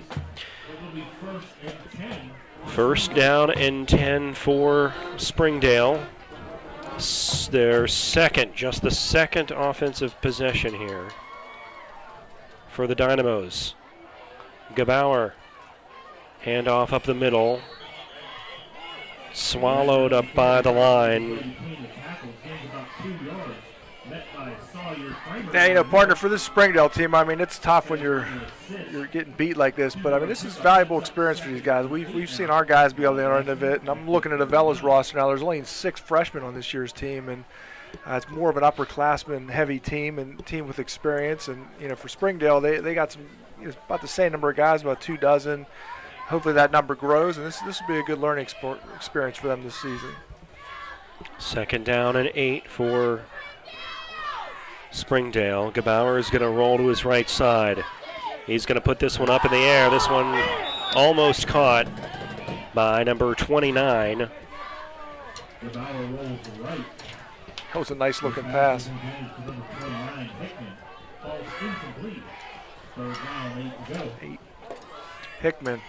First down and 10 for Springdale. Their second, just the second offensive possession here for the Dynamos. Gebauer, handoff up the middle, swallowed up by the line. Yeah, you know, partner, for this Springdale team, I mean, it's tough when you're getting beat like this, but I mean, this is valuable experience for these guys. We've seen our guys be on the other end of it, and I'm looking at Avella's roster now. There's only 6 freshmen on this year's team, and it's more of an upperclassman heavy team and team with experience. And you know, for Springdale, they got some, you know, about the same number of guys, about 2 dozen. Hopefully that number grows, and this will be a good learning experience for them this season. Second down and 8 for Springdale. Gebauer is going to roll to his right side. He's going to put this one up in the air. This one almost caught by number 29. That was a nice looking pass. Hickman.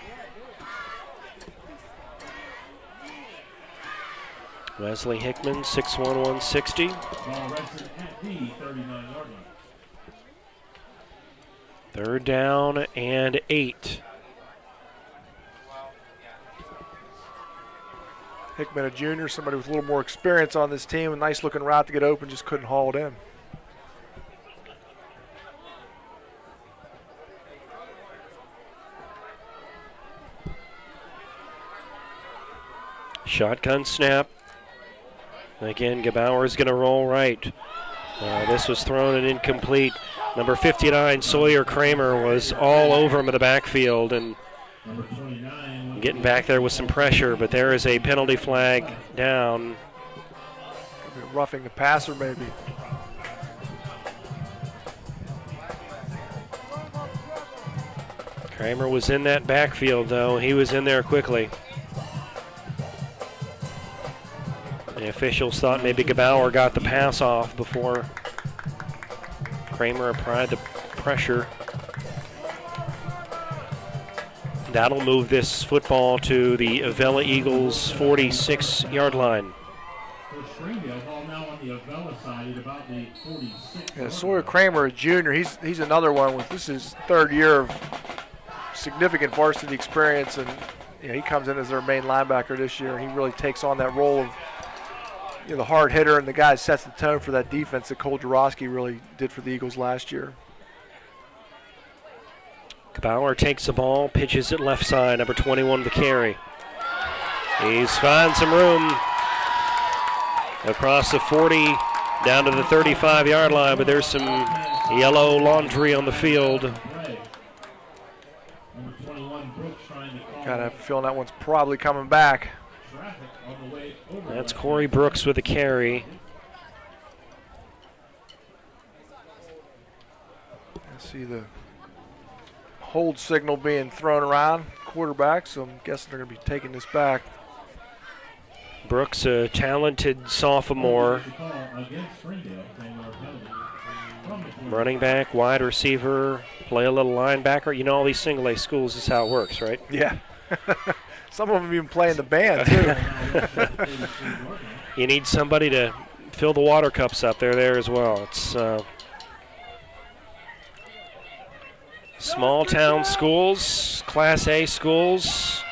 Wesley Hickman, 6'1", 160. Third down and 8. Hickman, a junior, somebody with a little more experience on this team. A nice looking route to get open, just couldn't haul it in. Shotgun snap. Again, Gebauer is going to roll right. This was thrown and incomplete. Number 59, Sawyer Kramer, was all over him in the backfield and getting back there with some pressure, but there is a penalty flag down. Roughing the passer, maybe. Kramer was in that backfield, though. He was in there quickly. The officials thought maybe Gebauer got the pass off before Kramer applied the pressure. That'll move this football to the Avella Eagles 46-yard line. Springdale ball now on the Avella side at about the 46. Yeah, Sawyer Kramer, a junior, he's another one with this is his third year of significant varsity experience, and he comes in as their main linebacker this year, and he really takes on that role of the hard hitter and the guy that sets the tone for that defense that Cole Jarosky really did for the Eagles last year. Gebauer takes the ball, pitches it left side, number 21 to carry. He's found some room across the 40 down to the 35-yard line, but there's some yellow laundry on the field. Got to have a feeling that one's probably coming back. That's Corey Brooks with a carry. I see the hold signal being thrown around, quarterback, so I'm guessing they're going to be taking this back. Brooks, a talented sophomore. Running back, wide receiver, play a little linebacker. You know, all these single-A schools, this is how it works, right? Yeah. Some of them even play in the band, too. You need somebody to fill the water cups up there as well. It's small town schools, Class A schools,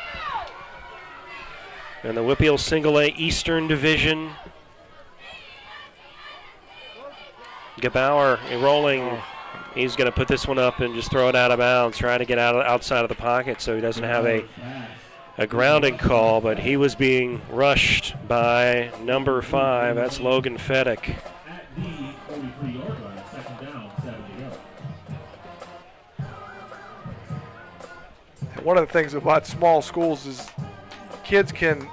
and the Whippeal Single A Eastern Division. Gebauer rolling. He's going to put this one up and just throw it out of bounds, trying to get outside of the pocket so he doesn't have a grounding call, but he was being rushed by number 5. That's Logan Fedek. One of the things about small schools is kids can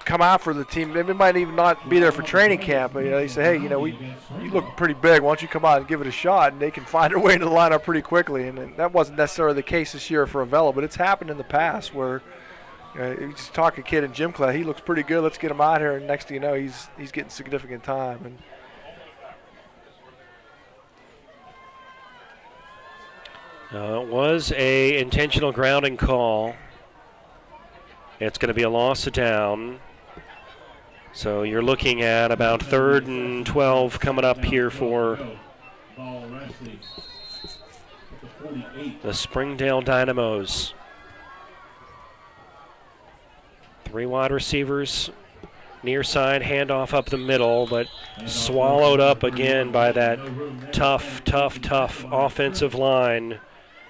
come out for the team. They might even not be there for training camp, but they say, hey, you look pretty big. Why don't you come out and give it a shot? And they can find their way into the lineup pretty quickly. And that wasn't necessarily the case this year for Avella, but it's happened in the past where you just talk a kid in gym class, he looks pretty good. Let's get him out here, and next thing you know, he's getting significant time. And it was a intentional grounding call. It's going to be a loss of down. So you're looking at about 3rd and 12 coming up here for the Springdale Dynamos. 3 wide receivers, near side, handoff up the middle, but swallowed up again by that tough offensive line,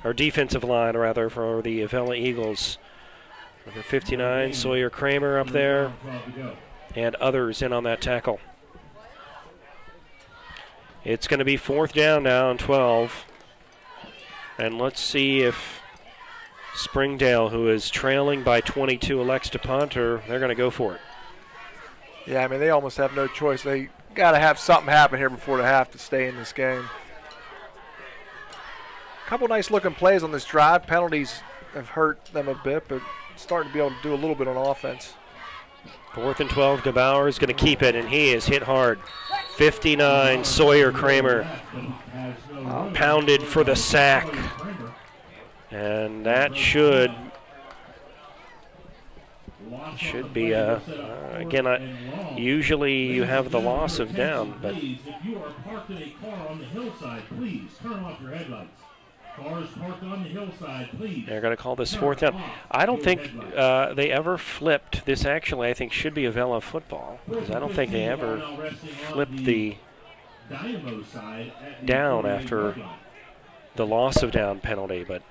or defensive line rather, for the Avella Eagles. Number 59, Sawyer Kramer up there, and others in on that tackle. It's going to be 4th down now and 12. And let's see if Springdale, who is trailing by 22, elects to punt, or they're going to go for it. Yeah, I mean, they almost have no choice. They got to have something happen here before they have to stay in this game. A couple nice-looking plays on this drive. Penalties have hurt them a bit, but starting to be able to do a little bit on offense. 4th and 12, Gebauer is going to keep it, and he is hit hard. 59, Sawyer Kramer, pounded for the sack. And that should be again. Usually you have the loss of down, but if you are parked in a car on the hillside, please turn off your headlights. Cars parked on the hillside, please. They're going to call this 4th down. I don't think they ever flipped this. Actually, I think should be Avella-Football, because I don't think they ever flipped the down after the loss of down penalty, but.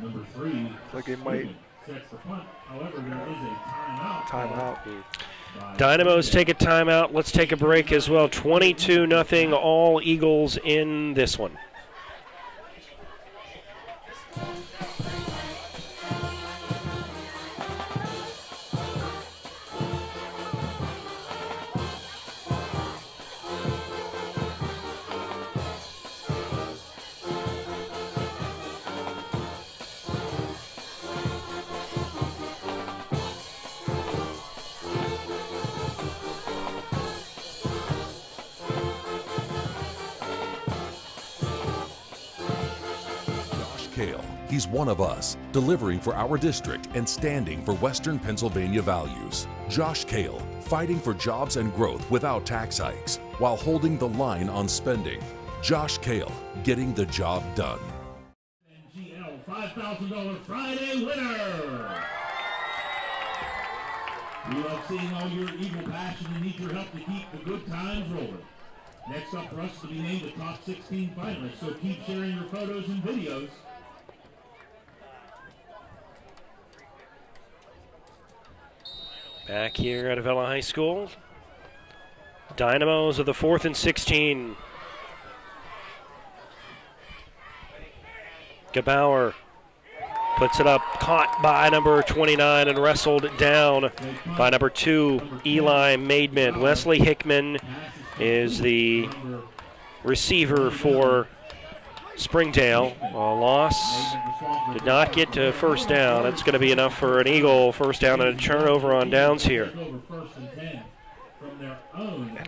Number 3, like it might. Sets the punt. However, there is a timeout. Dynamos take a timeout. Let's take a break as well. 22-0, all Eagles in this one. Kale. He's one of us, delivering for our district and standing for Western Pennsylvania values. Josh Kale, fighting for jobs and growth without tax hikes, while holding the line on spending. Josh Kale, getting the job done. NGL $5,000 Friday winner. We love seeing all your Eagle passion and need your help to keep the good times rolling. Next up for us to be named the top 16 finalists, so keep sharing your photos and videos. Back here at Avella High School, Dynamos of the 4th and 16. Gebauer puts it up, caught by number 29 and wrestled down by number 2, Eli Maidman. Wesley Hickman is the receiver for Springdale. A loss, did not get to first down. It's going to be enough for an Eagle first down and a turnover on downs here.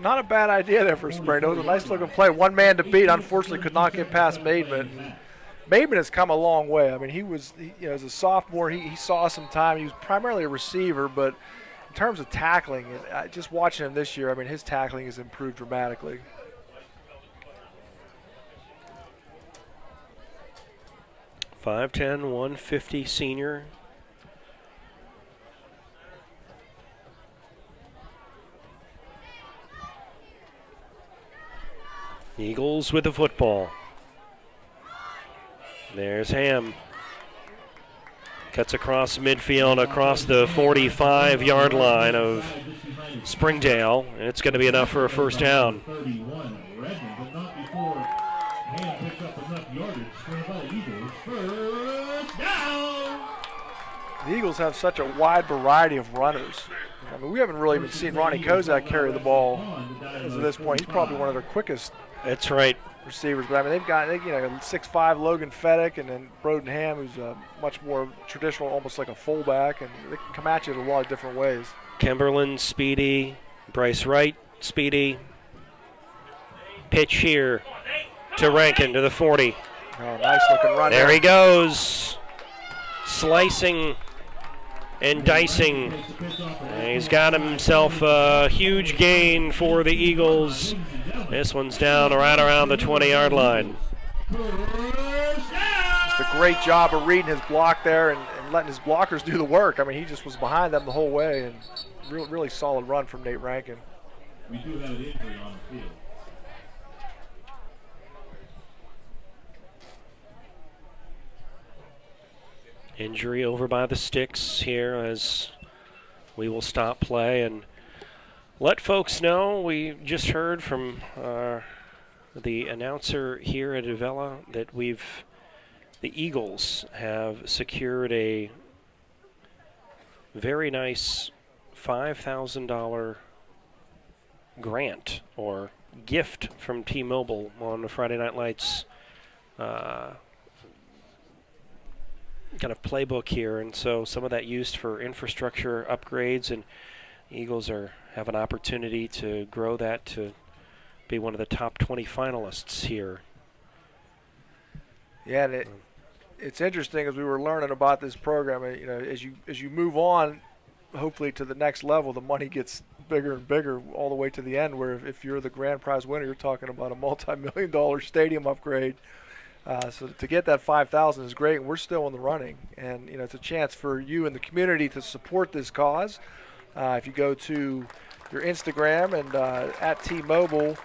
Not a bad idea there for Springdale. It was a nice looking play. One man to beat, unfortunately could not get past Maidman. Maidman has come a long way. I mean, he was, as a sophomore, he saw some time. He was primarily a receiver, but in terms of tackling, just watching him this year, I mean, his tackling has improved dramatically. .5'10", 150 senior. Eagles with the football. There's Ham. Cuts across midfield, across the 45-yard line of Springdale, and it's going to be enough for a first down. The Eagles have such a wide variety of runners. I mean, we haven't really even seen Ronnie Kozak carry the ball as of this point. He's probably one of their quickest. That's right. Receivers, but I mean they've got 6'5" Logan Fedek and then Broden Ham, who's much more traditional, almost like a fullback, and they can come at you in a lot of different ways. Kimberlin, speedy. Bryce Wright, speedy. Pitch here to Rankin to the 40. Oh, nice looking run. There he goes, slicing and dicing. And he's got himself a huge gain for the Eagles. This one's down right around the 20-yard line. Just a great job of reading his block there and letting his blockers do the work. I mean, he just was behind them the whole way, and really solid run from Nate Rankin. We do have an injury on the field. Injury over by the sticks here as we will stop play and let folks know. We just heard from the announcer here at Avella that the Eagles have secured a very nice $5,000 grant or gift from T-Mobile on the Friday Night Lights kind of playbook here, and so some of that used for infrastructure upgrades, and Eagles have an opportunity to grow that to be one of the top 20 finalists here. Yeah, and it's interesting as we were learning about this program. As you move on, hopefully to the next level, the money gets bigger and bigger all the way to the end. Where if you're the grand prize winner, you're talking about a multi-million-dollar stadium upgrade. So to get that $5,000 is great, and we're still in the running. And it's a chance for you and the community to support this cause. If you go to your Instagram and at T-Mobile,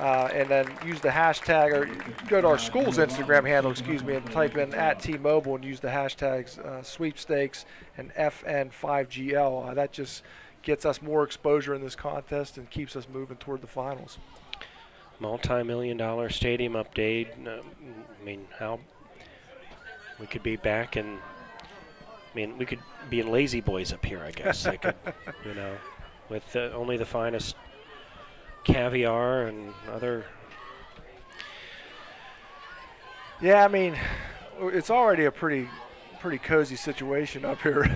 and then use the hashtag, or go to our school's Instagram handle, and type in at T-Mobile and use the hashtags sweepstakes and FN5GL. That just gets us more exposure in this contest and keeps us moving toward the finals. Multi-million-dollar stadium update. I mean, how we could be back and we could be in Lazy Boys up here, I guess. I could, with only the finest caviar and other. Yeah, I mean, it's already a pretty cozy situation up here.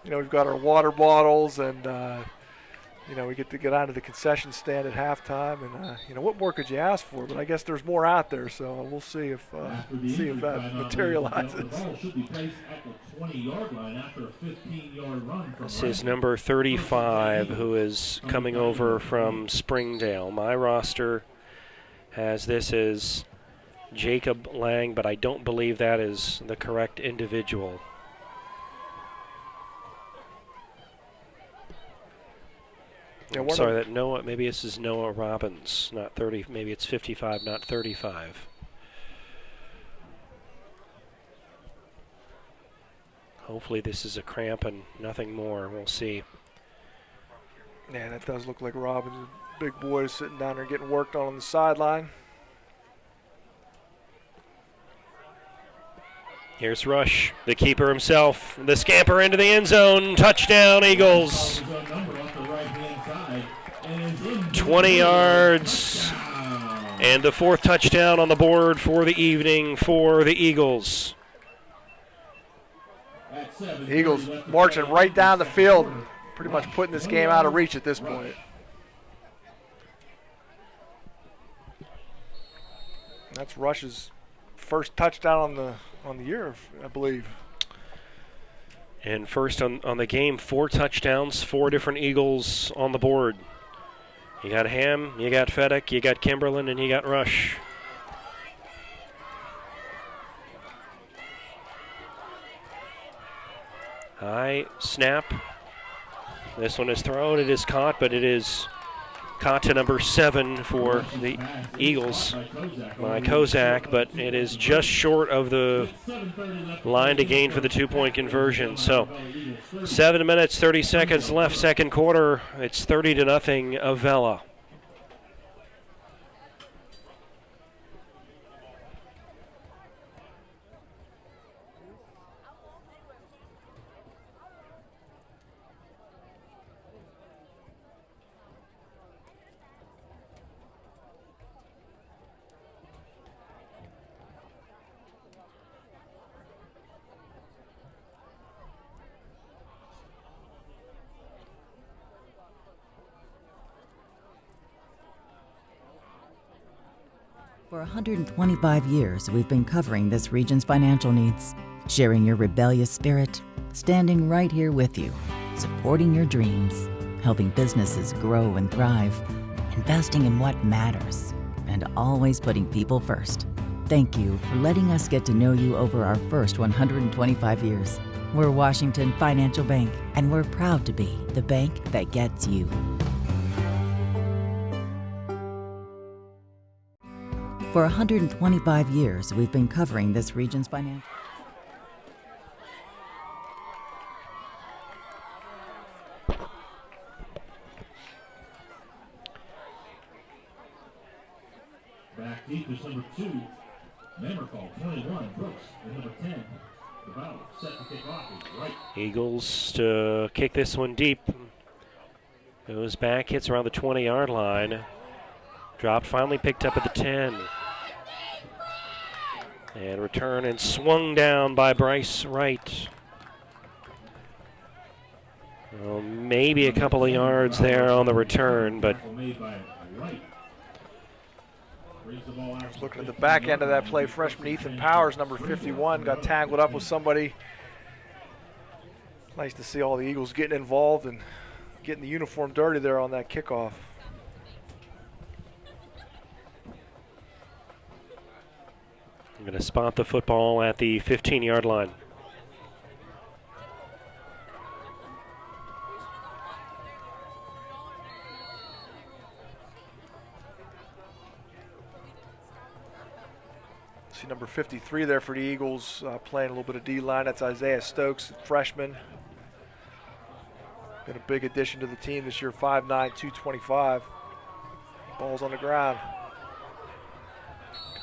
We've got our water bottles and you know, we get to get onto the concession stand at halftime, and you know, what more could you ask for? But I guess there's more out there, so we'll see if that materializes. This is number 35, who is coming over from Springdale. My roster has this as Jacob Lang, but I don't believe that is the correct individual. I'm sorry, that Noah, maybe this is Noah Robbins, not 30, maybe it's 55, not 35. Hopefully this is a cramp and nothing more, we'll see. Yeah, that does look like Robbins. Big boy sitting down there getting worked on the sideline. Here's Rush, the keeper himself, the scamper into the end zone, touchdown Eagles. 20 yards, and the 4th touchdown on the board for the evening for the Eagles. Eagles marching right down the field, pretty much putting this game out of reach at this point. That's Rush's first touchdown on the year, I believe. And first on the game, 4 touchdowns, 4 different Eagles on the board. You got Ham, you got Fedek, you got Kimberlin, and you got Rush. High snap. This one is thrown, it is caught, but it is caught to number 7 for the Eagles by Kozak, but it is just short of the line to gain for the 2-point conversion. So 7 minutes, 30 seconds left, second quarter. It's 30-0 Avella. For 125 years, we've been covering this region's financial needs, sharing your rebellious spirit, standing right here with you, supporting your dreams, helping businesses grow and thrive, investing in what matters, and always putting people first. Thank you for letting us get to know you over our first 125 years. We're Washington Financial Bank, and we're proud to be the bank that gets you. For 125 years, we've been covering this region's financial. Back deep is number 2, Nemercall, 21, Brooks, and number 10, Avella, set to kick off is right. Eagles to kick this one deep. Goes back, hits around the 20-yard line. Dropped, finally picked up at the 10. And return and swung down by Bryce Wright. Well, maybe a couple of yards there on the return, but looking at the back end of that play, freshman Ethan Powers, number 51, got tangled up with somebody. Nice to see all the Eagles getting involved and getting the uniform dirty there on that kickoff. I'm going to spot the football at the 15-yard line. See number 53 there for the Eagles, playing a little bit of D-line. That's Isaiah Stokes, freshman. Been a big addition to the team this year, 5'9", 225. Ball's on the ground.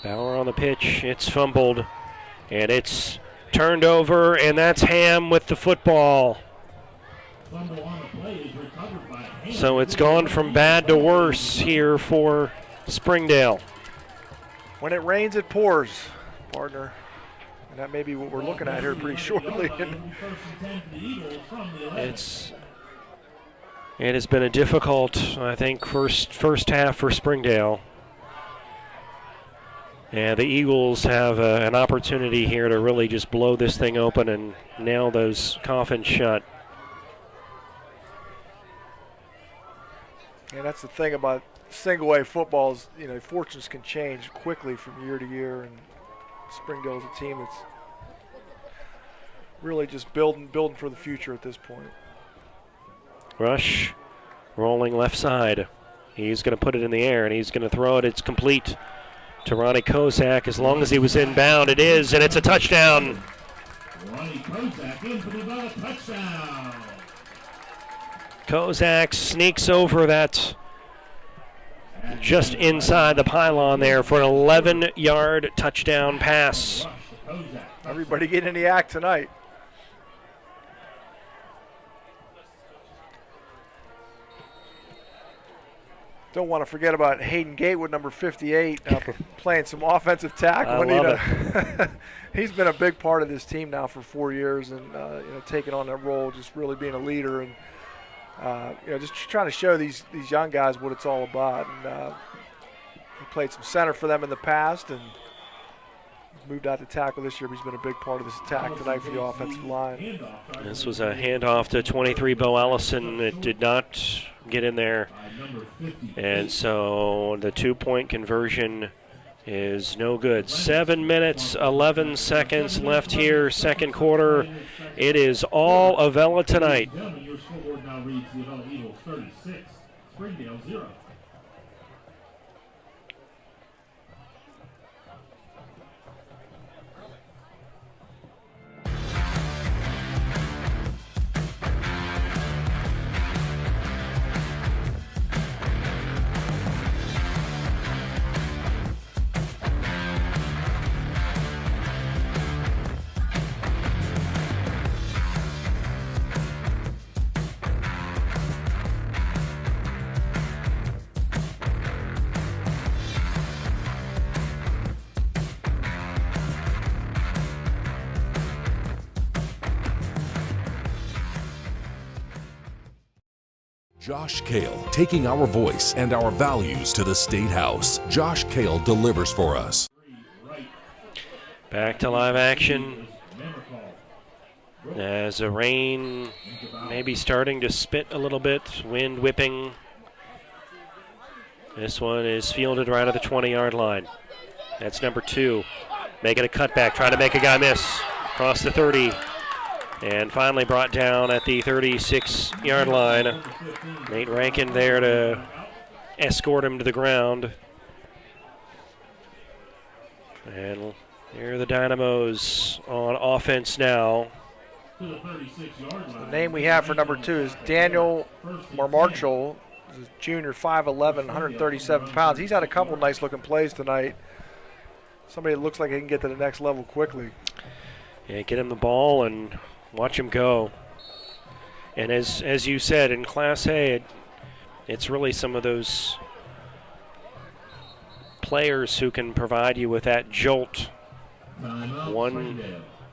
Bauer on the pitch, it's fumbled, and it's turned over, and that's Ham with the football. So it's gone from bad to worse here for Springdale. When it rains, it pours, partner. And that may be what we're looking at here pretty shortly. It has been a difficult, I think, first half for Springdale. And the Eagles have an opportunity here to really just blow this thing open and nail those coffins shut. And that's the thing about single-A football is, you know, fortunes can change quickly from year to year, and Springdale is a team that's really just building for the future at this point. Rush rolling left side. He's going to put it in the air, and he's going to throw it. It's complete to Ronnie Kozak. As long as he was inbound, it is, and it's a touchdown. Ronnie Kozak in for the Avella touchdown. Kozak sneaks over that just inside the pylon there for an 11-yard touchdown pass. Everybody getting in the act tonight. Don't want to forget about Hayden Gatewood, number 58, playing some offensive tackle. I love it. He's been a big part of this team now for 4 years, and you know, taking on that role, just really being a leader, and you know, just trying to show these young guys what it's all about. And he played some center for them in the past, and moved out to tackle this year. But he's been a big part of this attack tonight for the offensive line. This was a handoff to 23 Bo Allison. It did not get in there, and so the 2-point conversion is no good. 7 minutes, 11 seconds left here, second quarter. It is all Avella tonight. Your scoreboard now reads the Avella Eagles 36, Springdale 0. Josh Kale, taking our voice and our values to the State House. Josh Kale delivers for us. Back to live action as the rain maybe starting to spit a little bit, wind whipping. This one is fielded right at the 20-yard line. That's number 2, making a cutback, trying to make a guy miss. Across the 30. And finally brought down at the 36-yard line. Nate Rankin there to escort him to the ground. And here are the Dynamos on offense now. The name we have for number 2 is Daniel Marmarchal. He's a junior, 5'11", 137 pounds. He's had a couple nice-looking plays tonight. Somebody that looks like he can get to the next level quickly. Yeah, get him the ball and watch him go. And as you said, in Class A, it's really some of those players who can provide you with that jolt.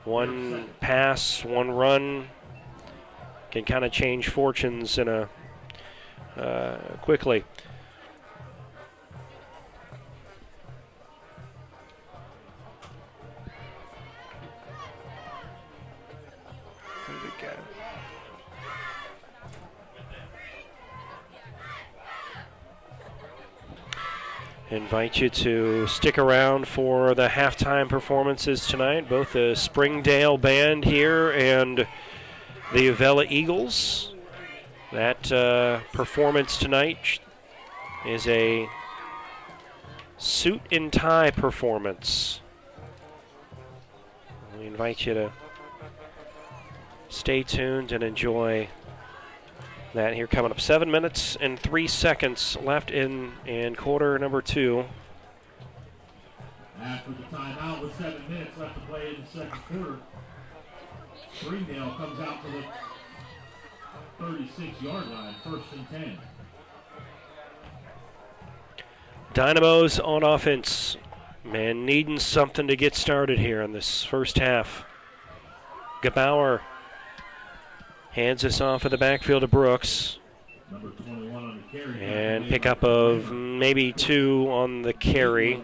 One pass, one run can kind of change fortunes in a quickly. Invite you to stick around for the halftime performances tonight, both the Springdale band here and the Avella Eagles. That performance tonight is a suit and tie performance. We invite you to stay tuned and enjoy that here coming up. 7 minutes and 3 seconds left in quarter number 2. After the timeout with 7 minutes left to play in the second quarter, Springdale comes out to the 36-yard line, 1st and 10. Dynamos on offense, man, needing something to get started here in this first half. Gebauer hands this off in the backfield to Brooks. Number 21 on the carry. And pickup of maybe 2 on the carry.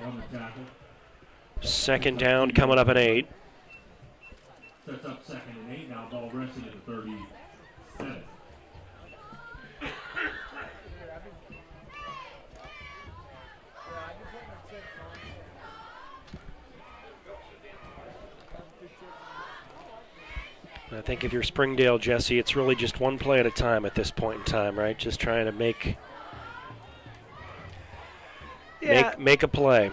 Second down coming up at 8. Sets up second and 8. Now ball resting at the 37. I think if you're Springdale, Jesse, it's really just one play at a time at this point in time, right? Just trying to make a play.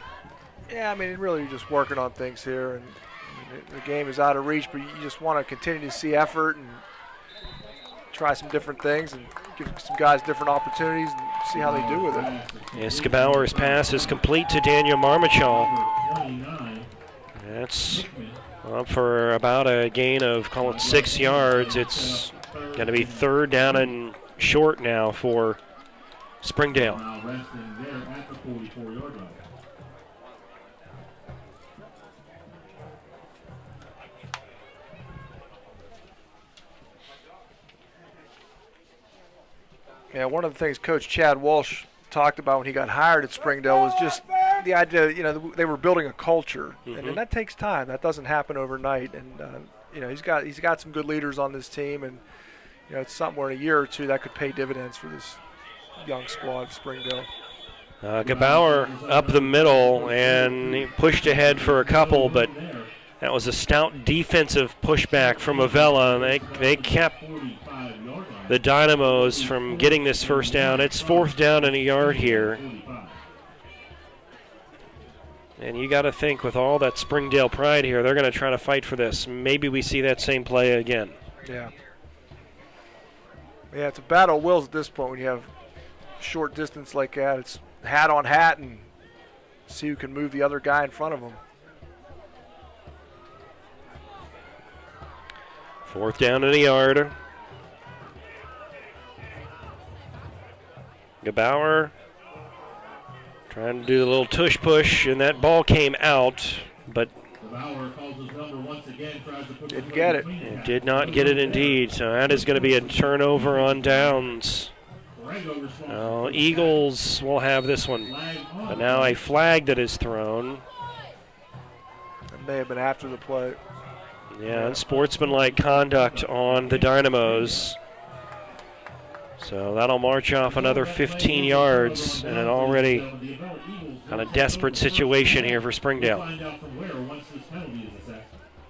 Yeah, I mean, really, you're just working on things here, and the game is out of reach, but you just want to continue to see effort and try some different things and give some guys different opportunities and see how they do with it. Skibauer's pass is complete to Daniel Marmichal. That's up for about a gain of, call it 6 yards. It's going to be 3rd down and short now for Springdale. Now resting there at the 44-yard line. Yeah, one of the things Coach Chad Walsh talked about when he got hired at Springdale was just the idea, you know, they were building a culture, and that takes time. That doesn't happen overnight. And you know, he's got some good leaders on this team, and you know, it's something where in a year or two that could pay dividends for this young squad of Springdale. Gebauer up the middle, and he pushed ahead for a couple, but that was a stout defensive pushback from Avella, and they kept the Dynamos from getting this first down. It's 4th down and a yard here. And you got to think, with all that Springdale pride here, they're going to try to fight for this. Maybe we see that same play again. Yeah. Yeah, it's a battle of wills at this point when you have short distance like that. It's hat on hat and see who can move the other guy in front of him. 4th down and a yard. Gebauer trying to do the little tush push, and that ball came out, but didn't get it. It did not get it indeed, so that is going to be a turnover on downs. Eagles will have this one, but now a flag that is thrown. It may have been after the play. Yeah, unsportsmanlike conduct on the Dynamos. So that'll march off another 15 yards in an already kind of desperate situation here for Springdale.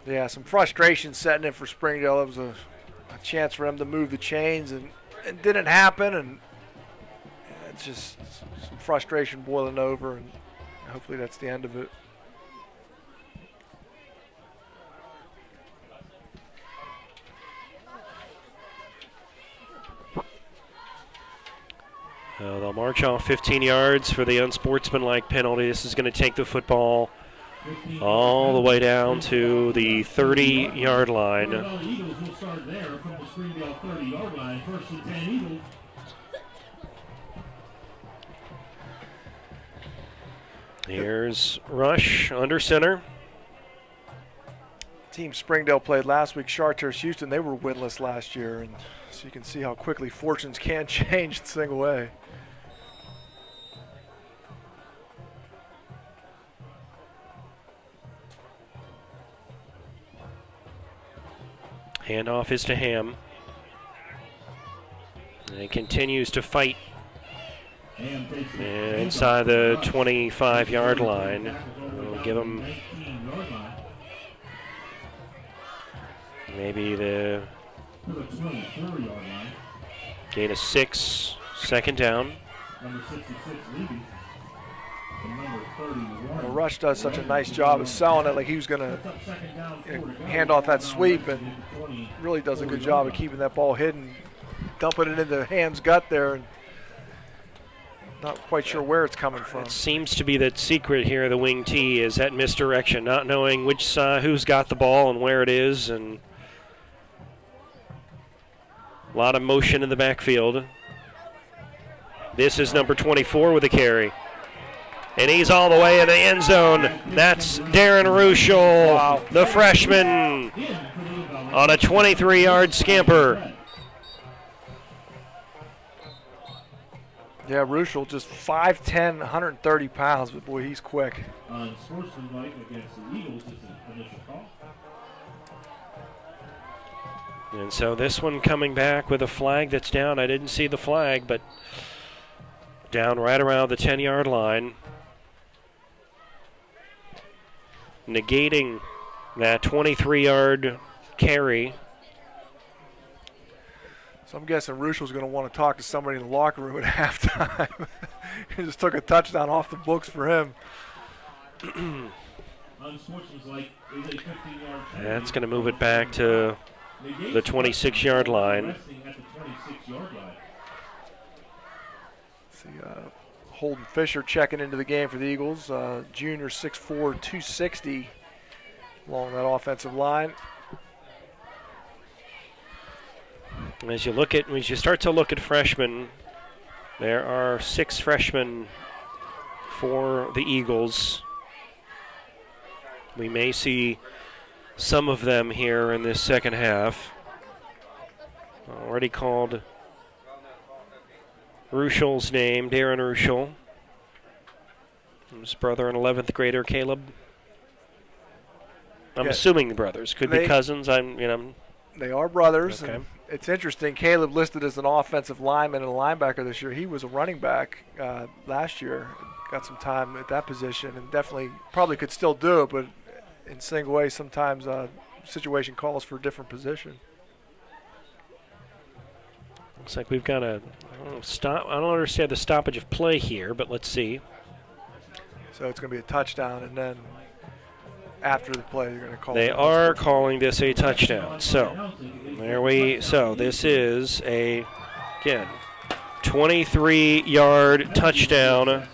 Yeah, some frustration setting in for Springdale. It was a chance for them to move the chains, and it didn't happen, and it's just some frustration boiling over, and hopefully that's the end of it. They'll march off 15 yards for the unsportsmanlike penalty. This is going to take the football all the way down to the 30-yard line. Eagles will start there from the Springdale 30-yard line. 1st and 10 Eagles. Here's Rush under center. Team Springdale played last week, Chartiers Houston. They were winless last year, and so you can see how quickly fortunes can change and swing away. Handoff is to Ham. And he continues to fight inside the 25-yard line. We'll give him maybe the gain of 6, 2nd down. Well, Rush does such a nice job of selling it like he was going to hand off that sweep, and really does a good job of keeping that ball hidden, dumping it into Ham's gut there, and not quite sure where it's coming from. It seems to be the secret here, the wing T, is that misdirection, not knowing which side, who's got the ball and where it is, and a lot of motion in the backfield. This is number 24 with a carry. And he's all the way in the end zone. That's Darren Ruschel, the freshman, on a 23-yard scamper. Yeah, Ruschel just 5'10", 130 pounds, but boy, he's quick. Unsportsmanlike against the Eagles is an initial call. And so this one coming back with a flag that's down. I didn't see the flag, but down right around the 10-yard line. Negating that 23-yard carry. So I'm guessing Ruschel's going to want to talk to somebody in the locker room at halftime. He just took a touchdown off the books for him. Unsportsmanlike is a 15-yard carry. That's going to move it back to the 26-yard line. See, Holden Fisher checking into the game for the Eagles. Junior 6'4", 260 along that offensive line. As you start to look at freshmen, there are 6 freshmen for the Eagles. We may see some of them here in this second half. Already called Ruschel's name, Darren Ruschel. His brother, an 11th grader, Caleb. I'm assuming the brothers. Could be cousins. They are brothers. Okay. And it's interesting. Caleb listed as an offensive lineman and a linebacker this year. He was a running back last year. Got some time at that position and definitely probably could still do it, but in single A sometimes situation calls for a different position. Looks like we've got a stop. I don't understand the stoppage of play here, but let's see. So it's going to be a touchdown, and then after the play, they're going to call. They are calling this a touchdown. So this is a 23-yard touchdown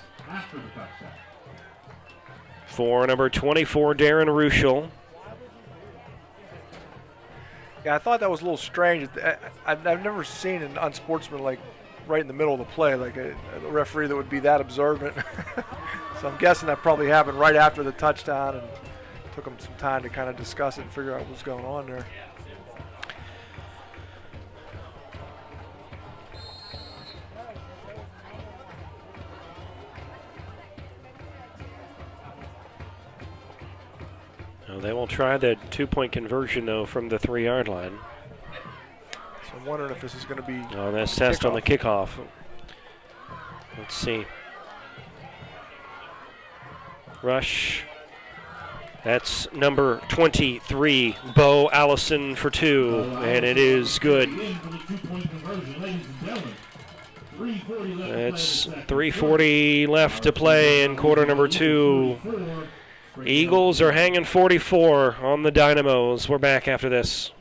for number 24, Darren Ruschel. Yeah, I thought that was a little strange. I've never seen an unsportsmanlike right in the middle of the play, like a referee that would be that observant. So I'm guessing that probably happened right after the touchdown and took them some time to kind of discuss it and figure out what was going on there. They will try the 2-point conversion, though, from the 3-yard line. So I'm wondering if this is going to be that's test on the kickoff. Let's see. Rush. That's number 23, Bo Allison for 2, and it is good. It's 3:40 left to play in quarter number 2. Eagles are hanging 44 on the Dynamos. We're back after this.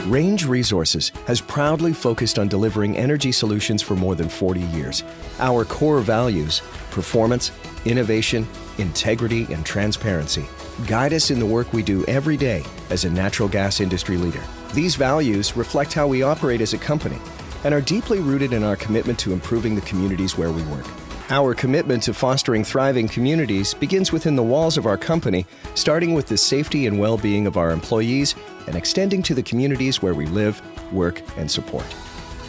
Range Resources has proudly focused on delivering energy solutions for more than 40 years. Our core values, performance, innovation, integrity, and transparency, guide us in the work we do every day as a natural gas industry leader. These values reflect how we operate as a company and are deeply rooted in our commitment to improving the communities where we work. Our commitment to fostering thriving communities begins within the walls of our company, starting with the safety and well-being of our employees and extending to the communities where we live, work, and support.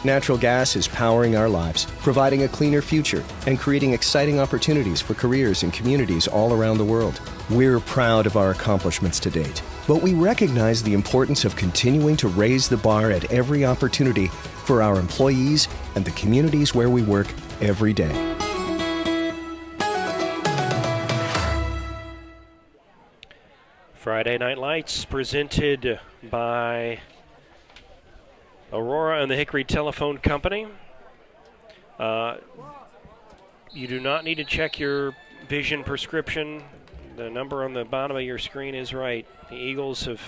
Natural gas is powering our lives, providing a cleaner future, and creating exciting opportunities for careers and communities all around the world. We're proud of our accomplishments to date, but we recognize the importance of continuing to raise the bar at every opportunity for our employees and the communities where we work every day. Friday Night Lights presented by Aurora and the Hickory Telephone Company. You do not need to check your vision prescription. The number on the bottom of your screen is right. The Eagles have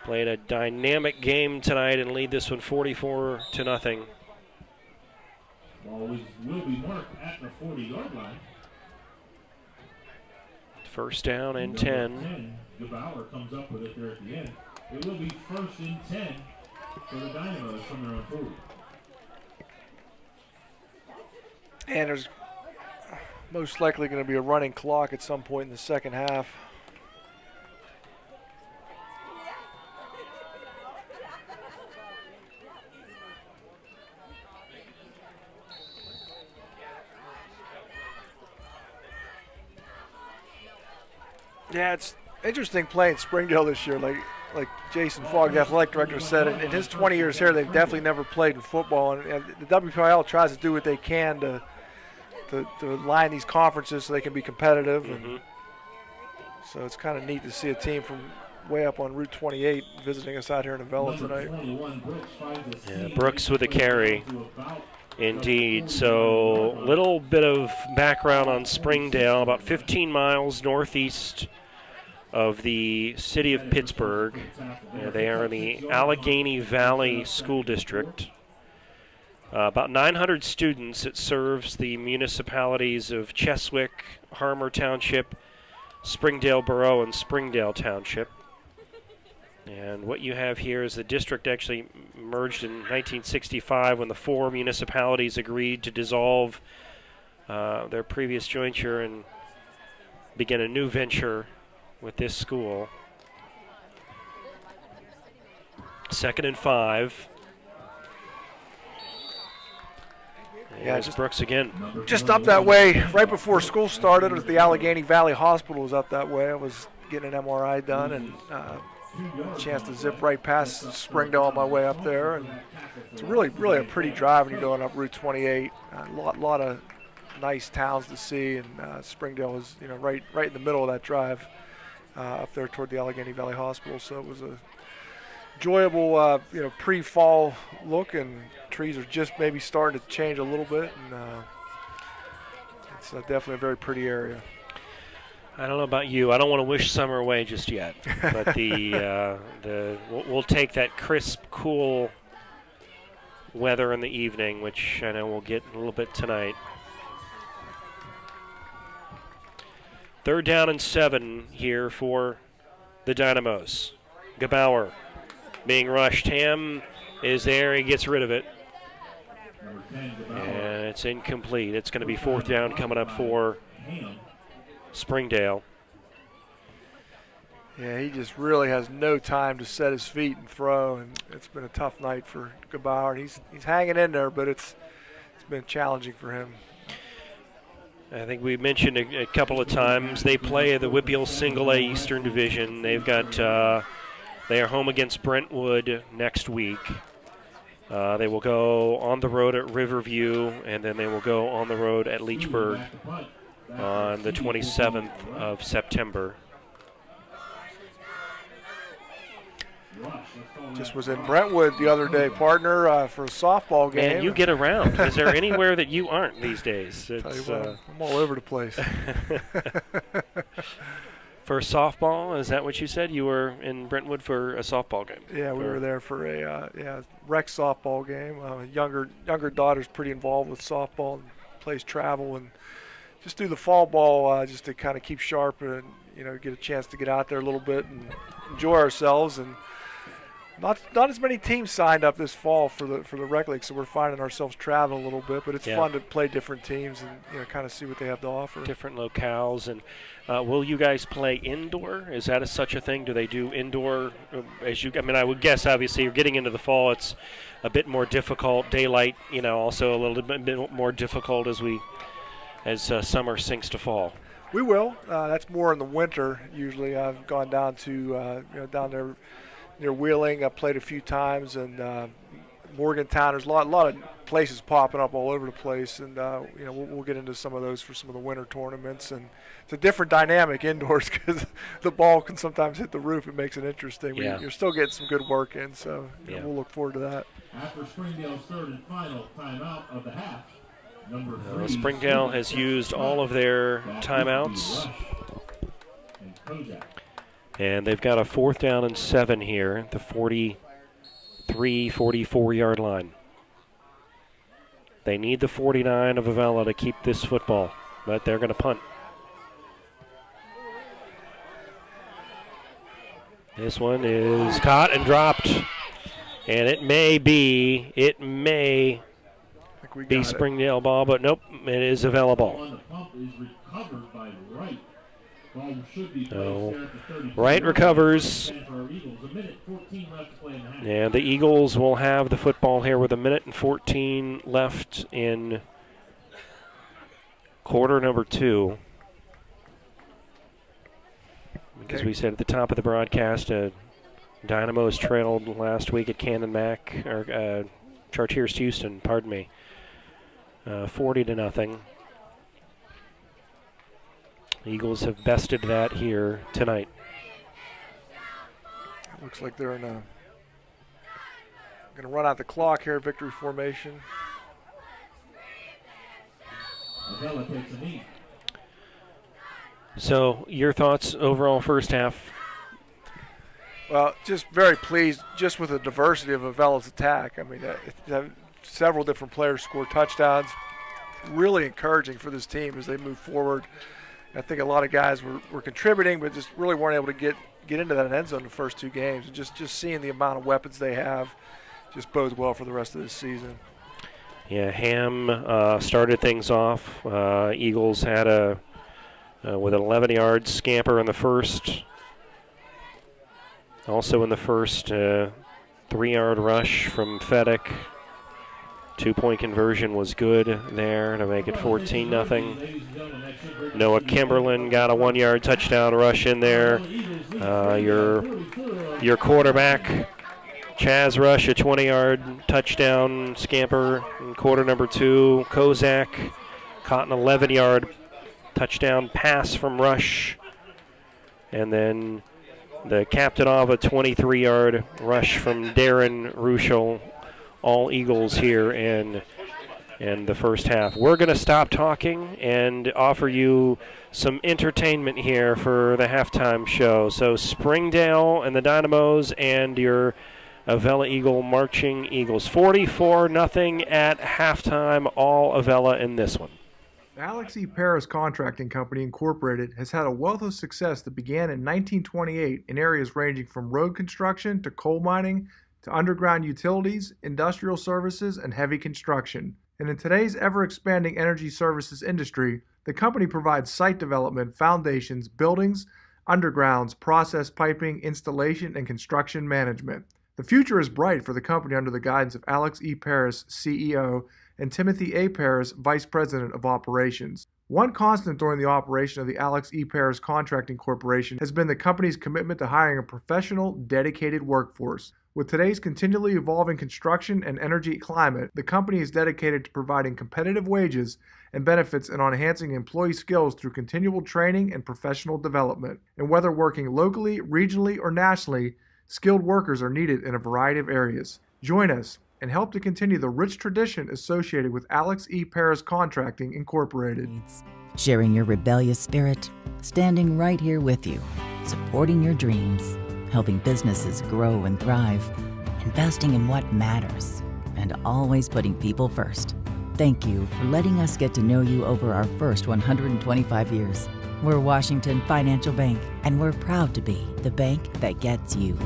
played a dynamic game tonight and lead this one 44-0. Ball will be marked at the 40-yard line. First down and 10. Gebauer comes up with it there at the end. It will be first and 10 for the Dynamos from their own 40. And there's most likely going to be a running clock at some point in the second half. Yeah, it's interesting playing Springdale this year. Like Jason Fogg, the athletic director, said, in his 20 years here, they've definitely never played in football. And the WPIL tries to do what they can to line these conferences so they can be competitive. Mm-hmm. And so it's kind of neat to see a team from way up on Route 28 visiting us out here in Avella tonight. Yeah, Brooks with a carry. Indeed. So little bit of background on Springdale, about 15 miles northeast of the city of Pittsburgh. They are in the Allegheny Valley School District. About 900 students. It serves the municipalities of Cheswick, Harmer Township, Springdale Borough, and Springdale Township. And what you have here is the district actually merged in 1965 when the 4 municipalities agreed to dissolve their previous jointure and begin a new venture with this school. 2nd and 5. Yeah, just Brooks again. Just up that way, right before school started, it was the Allegheny Valley Hospital was up that way. I was getting an MRI done and a chance to zip right past Springdale on my way up there. And it's really a pretty drive when you're going up Route 28. A lot of nice towns to see, and Springdale is right in the middle of that drive up there toward the Allegheny Valley Hospital. So it was a enjoyable pre-fall look, and trees are just maybe starting to change a little bit, and it's definitely a very pretty area. I don't know about you. I don't want to wish summer away just yet, but we'll take that crisp, cool weather in the evening, which I know we'll get a little bit tonight. 3rd down and 7 here for the Dynamos. Gebauer being rushed. Ham is there. He gets rid of it. And it's incomplete. It's going to be 4th down coming up for Springdale. Yeah, he just really has no time to set his feet and throw, and it's been a tough night for Gebauer. He's hanging in there, but it's been challenging for him. I think we mentioned a couple of times they play the WPIAL Single A Eastern Division. They've got they are home against Brentwood next week. They will go on the road at Riverview, and then they will go on the road at Leechburg on the 27th of September. Just was in Brentwood the other day, partner, for a softball game. Man, you get around. Is there anywhere that you aren't these days? Tell you what, I'm all over the place. For softball, is that what you said? You were in Brentwood for a softball game? Yeah, we were there for a rec softball game. Younger daughter's pretty involved with softball and plays travel, and just do the fall ball just to kind of keep sharp and get a chance to get out there a little bit and enjoy ourselves. And not as many teams signed up this fall for the rec league, so we're finding ourselves traveling a little bit. But it's fun to play different teams and kind of see what they have to offer. Different locales. And will you guys play indoor? Is that such a thing? Do they do indoor? I would guess obviously you're getting into the fall. It's a bit more difficult. Daylight, also a little bit more difficult as summer sinks to fall. We will. That's more in the winter. Usually, I've gone down to down there near Wheeling. I played a few times, and Morgantown. There's a lot of places popping up all over the place, and we'll get into some of those for some of the winter tournaments. And it's a different dynamic indoors because the ball can sometimes hit the roof. It makes it interesting. Yeah. You're still getting some good work in, so we'll look forward to that. After Springdale's 3rd and final timeout of the half, number 3. Springdale has used all of their timeouts. And they've got a 4th down and 7 here at the 43, 44-yard line. They need the 49 of Avella to keep this football, but they're going to punt. This one is caught and dropped, and it may We be got it. Springdale ball, but nope, it is Avella ball. On the pump is recovered by Wright. Ball should be So, placed there at the 33. Wright recovers. For our Eagles, a minute 14 left to play in the half. And the Eagles will have the football here with 1:14 left in quarter number 2. Because we said at the top of the broadcast, Dynamos trailed last week at Chartiers Houston, pardon me, 40-0. The Eagles have bested that here tonight. Looks like they're going to run out the clock here, victory formation. Avella takes a knee. So, your thoughts overall first half? Well, just very pleased just with the diversity of Avella's attack. I mean, several different players score touchdowns. Really encouraging for this team as they move forward. I think a lot of guys were contributing, but just really weren't able to get into that end zone the first 2 games. And just seeing the amount of weapons they have just bodes well for the rest of this season. Yeah, Ham started things off. Eagles had with an 11-yard scamper in the first. Also in the first, 3-yard rush from Fedek. 2-point conversion was good there to make it 14-0. Noah Kimberlin got a 1-yard touchdown rush in there. Your quarterback, Chaz Rush, a 20-yard touchdown scamper in quarter number 2. Kozak caught an 11-yard touchdown pass from Rush. And then the captain of a 23-yard rush from Darren Ruschel. All Eagles here in the first half. We're going to stop talking and offer you some entertainment here for the halftime show. So Springdale and the Dynamos and your Avella Eagle marching Eagles. 44-0 at halftime, all Avella in this one. The Alex E. Paris Contracting Company, Incorporated, has had a wealth of success that began in 1928 in areas ranging from road construction to coal mining to underground utilities, industrial services, and heavy construction. And in today's ever-expanding energy services industry, the company provides site development, foundations, buildings, undergrounds, process piping, installation, and construction management. The future is bright for the company under the guidance of Alex E. Paris, CEO, and Timothy A. Paris, Vice President of Operations. One constant during the operation of the Alex E. Paris Contracting Corporation has been the company's commitment to hiring a professional, dedicated workforce. With today's continually evolving construction and energy climate, the company is dedicated to providing competitive wages and benefits and on enhancing employee skills through continual training and professional development. And whether working locally, regionally, or nationally, skilled workers are needed in a variety of areas. Join us and help to continue the rich tradition associated with Alex E. Paris Contracting Incorporated. Sharing your rebellious spirit, standing right here with you, supporting your dreams, helping businesses grow and thrive, investing in what matters, and always putting people first. Thank you for letting us get to know you over our first 125 years. We're Washington Financial Bank, and we're proud to be the bank that gets you.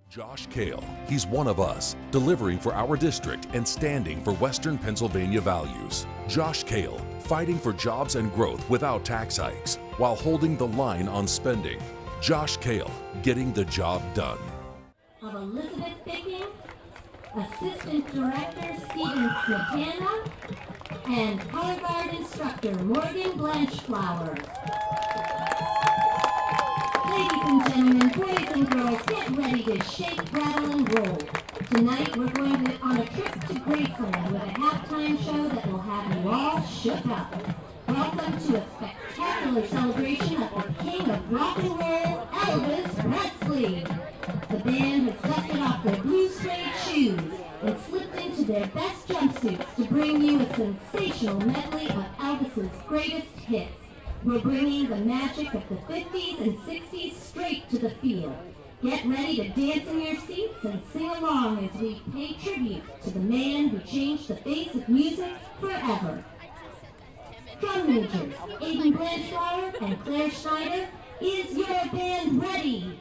Josh Kale, he's one of us, delivering for our district and standing for Western Pennsylvania values. Josh Kale, fighting for jobs and growth without tax hikes, while holding the line on spending. Josh Kale, getting the job done. Of Elizabeth Bicking, Assistant Director Stephen Smetana, and Color Guard Instructor Morgan Blanchflower. Ladies and gentlemen, boys and girls, get ready to shake, rattle, and roll. Tonight we're going on a trip to Graceland with a halftime show that will have you all shook up. Welcome to a spectacular celebration of the king of rock and roll, Elvis Presley. The band has dusted off their blue suede shoes and slipped into their best jumpsuits to bring you a sensational medley of Elvis's greatest hits. We're bringing the magic of the 50s and 60s straight to the field. Get ready to dance in your seats and sing along as we pay tribute to the man who changed the face of music forever. Drum majors, Aiden Blanchflower and Claire Schneider, is your band ready?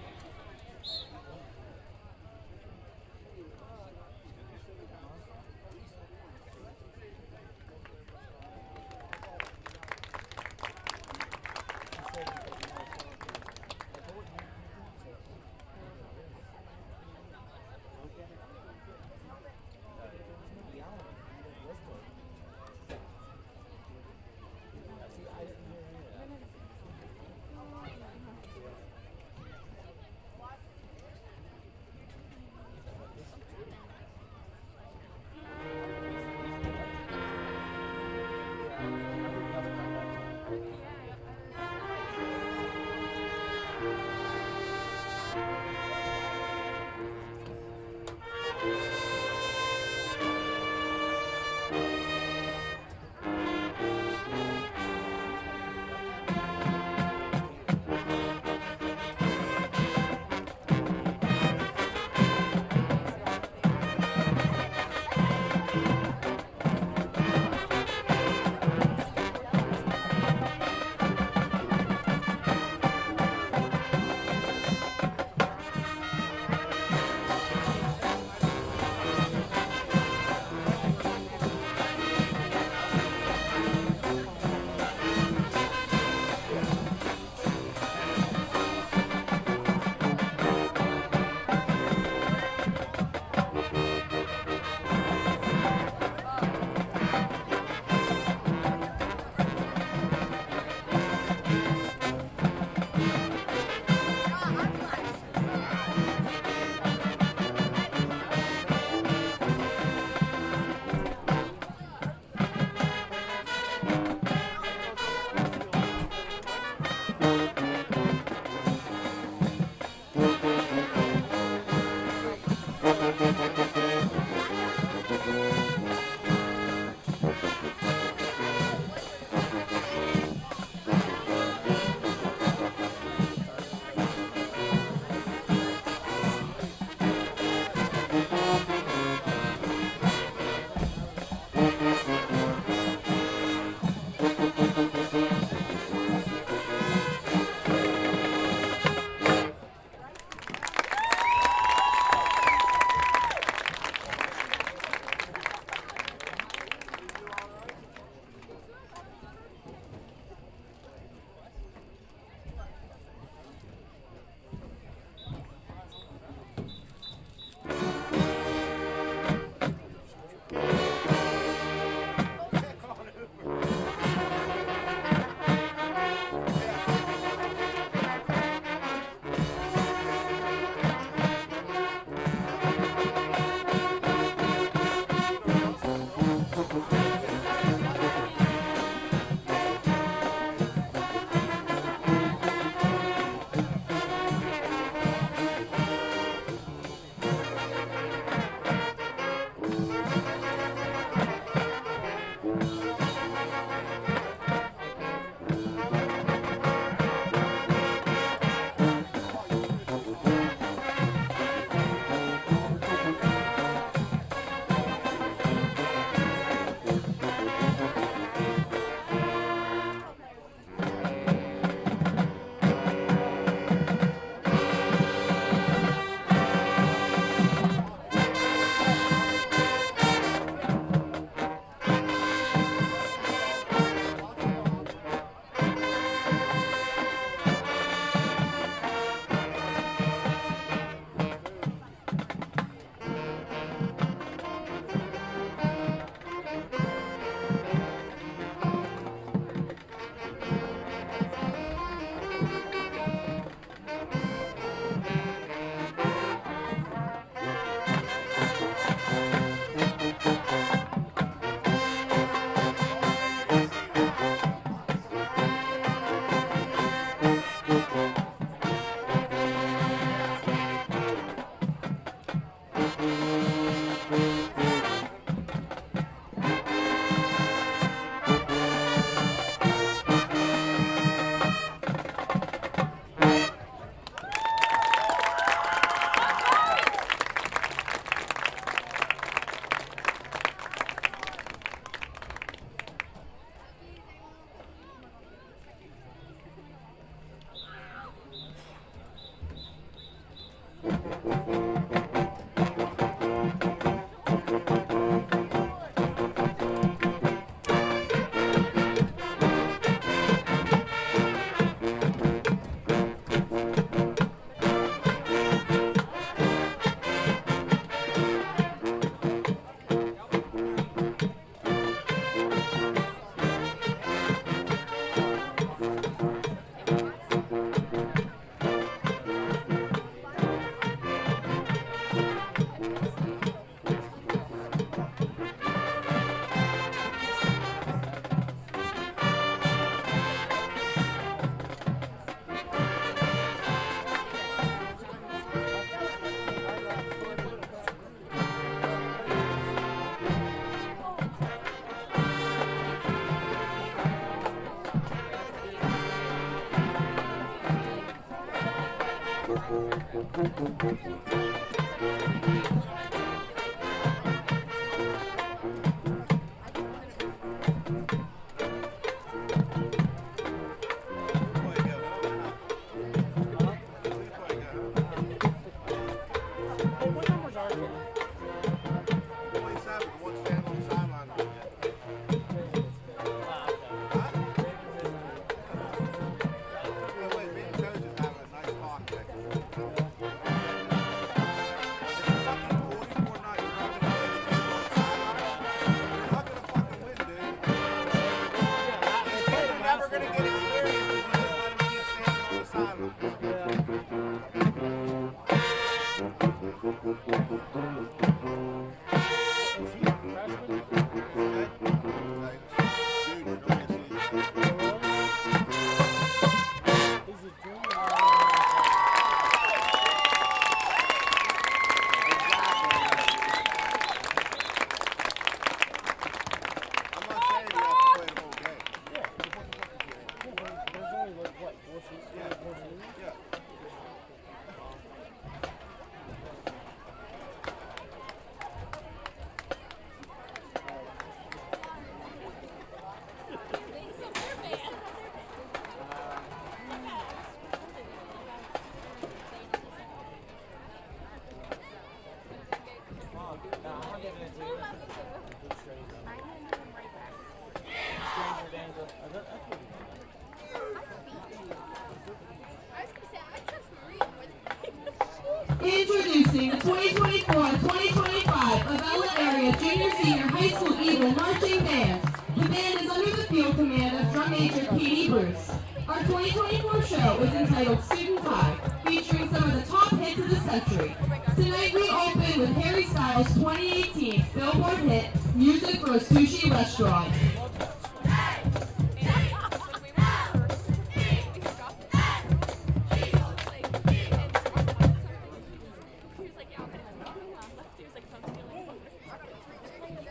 Introducing the 2024-2025 Avella Area Junior Senior High School Eagle Marching Band. The band is under the field command of drum major Katie Bruce. Our 2024 show is entitled Student High, featuring some of the top hits of the century. Tonight we open with Harry Styles' 2018 Billboard hit, Music for a Sushi Restaurant.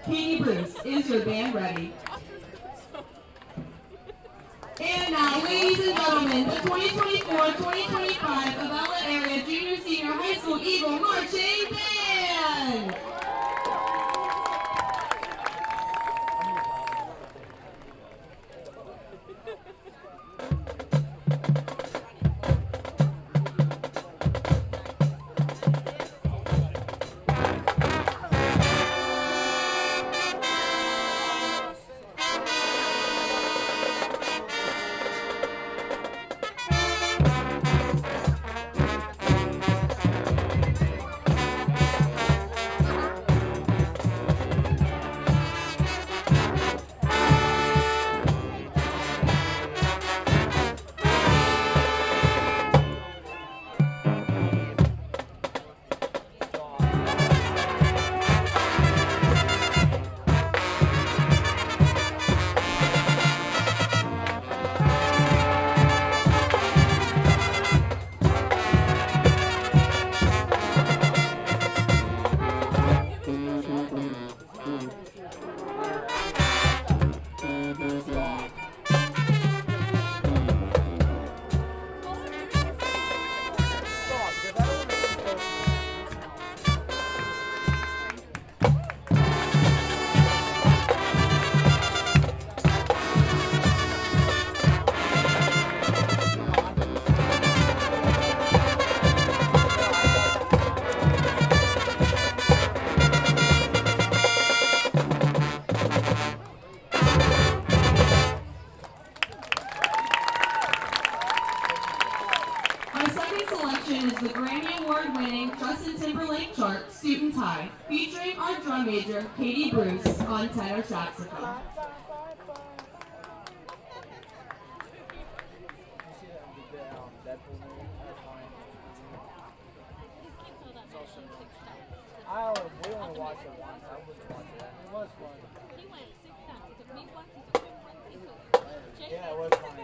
Katie Bruce, is your band ready? And now, ladies and gentlemen, the 2024-2025 Avella Area Junior Senior High School Eagle Marching Band! The Grammy Award-winning Justin Timberlake chart, Suit and Tie, featuring our drum major, Katie Bruce, on tenor saxophone. We only watched it once. I wouldn't watch it. It was fun. He went 6 times. He took me once, he took him once, he took Jay. Yeah, it was fun.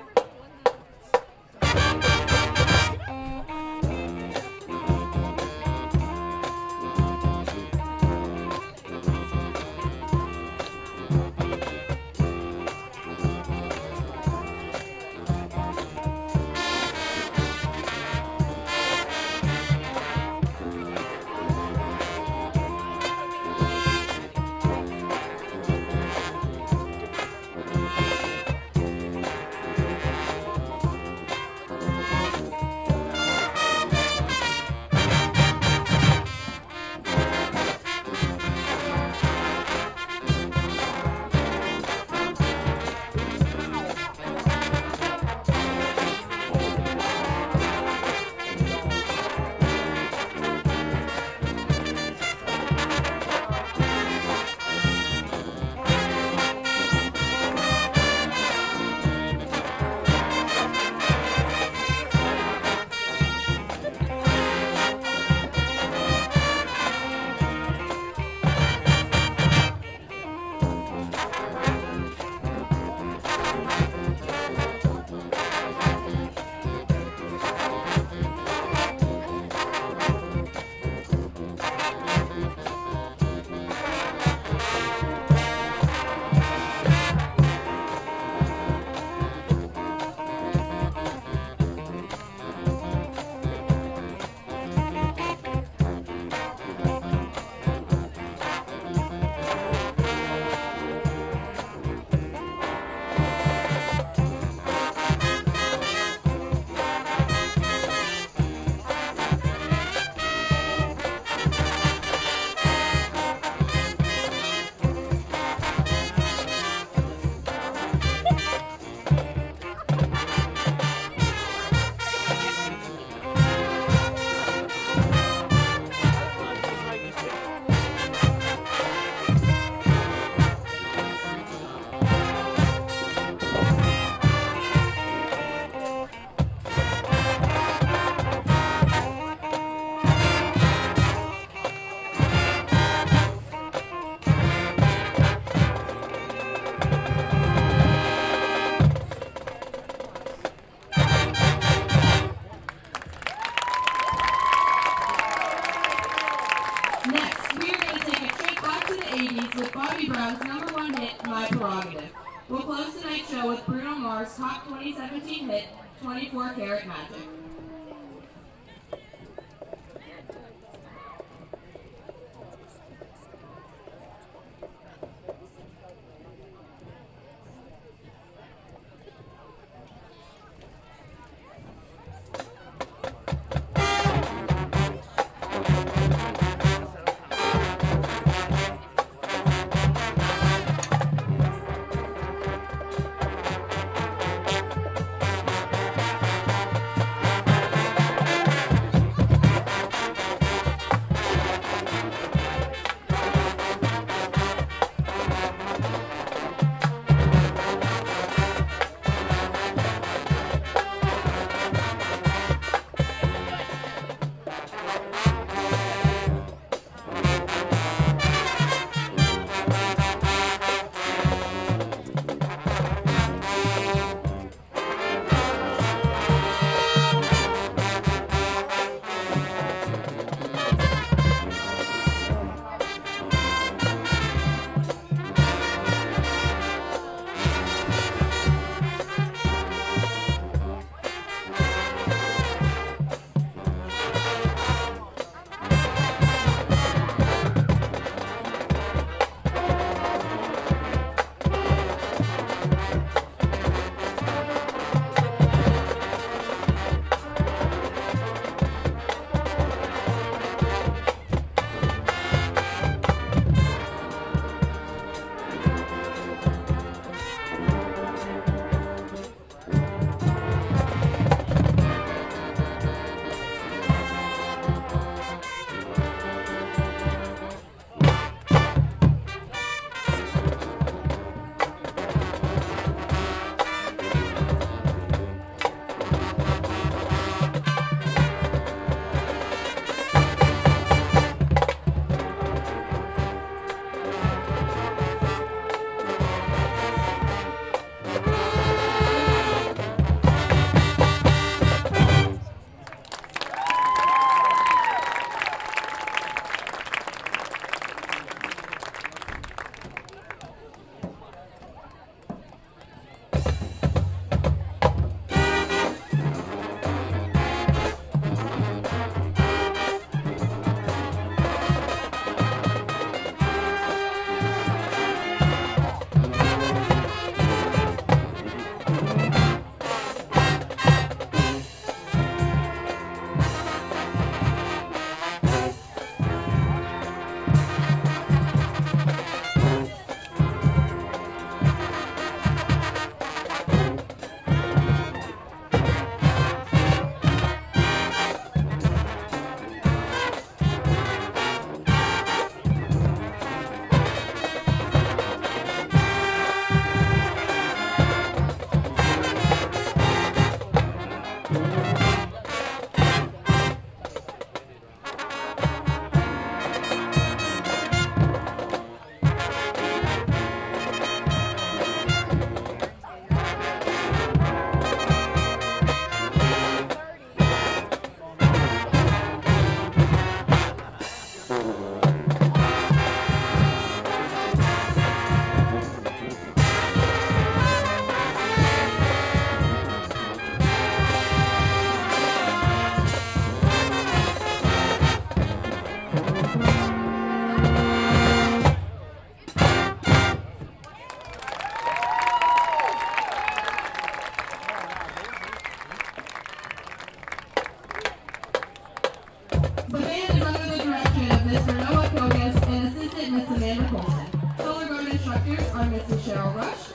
Brown's #1 hit, My Prerogative. We'll close tonight's show with Bruno Mars' top 2017 hit, 24 Karat Magic.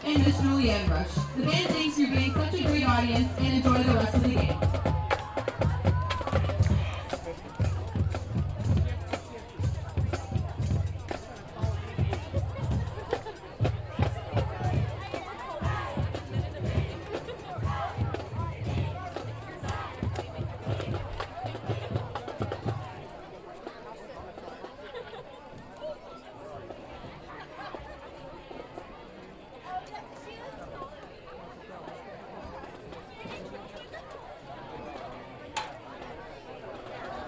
and Miss Julianne Rush. The band thanks you for being such a great audience and enjoy the rest of the game.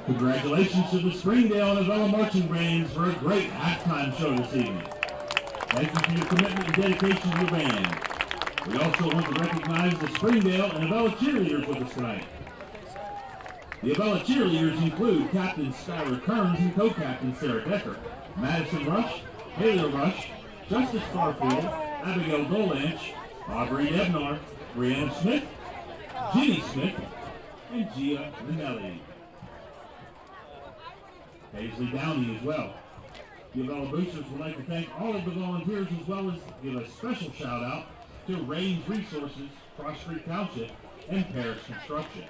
Congratulations to the Springdale and Avella marching bands for a great halftime show this evening. Thank you for your commitment and dedication to your band. We also want to recognize the Springdale and Avella cheerleaders with us tonight. The Avella cheerleaders include Captain Skylar Kearns and co-captain Sarah Decker, Madison Rush, Haley Rush, Justice Garfield, Abigail Dolanch, Aubrey Ebnar, Brianna Smith, Ginny Smith, and Gia Minelli. Paisley Downey as well. The Avella Boosters would like to thank all of the volunteers as well as give a special shout out to Range Resources, Cross Street Township, and Paris Construction.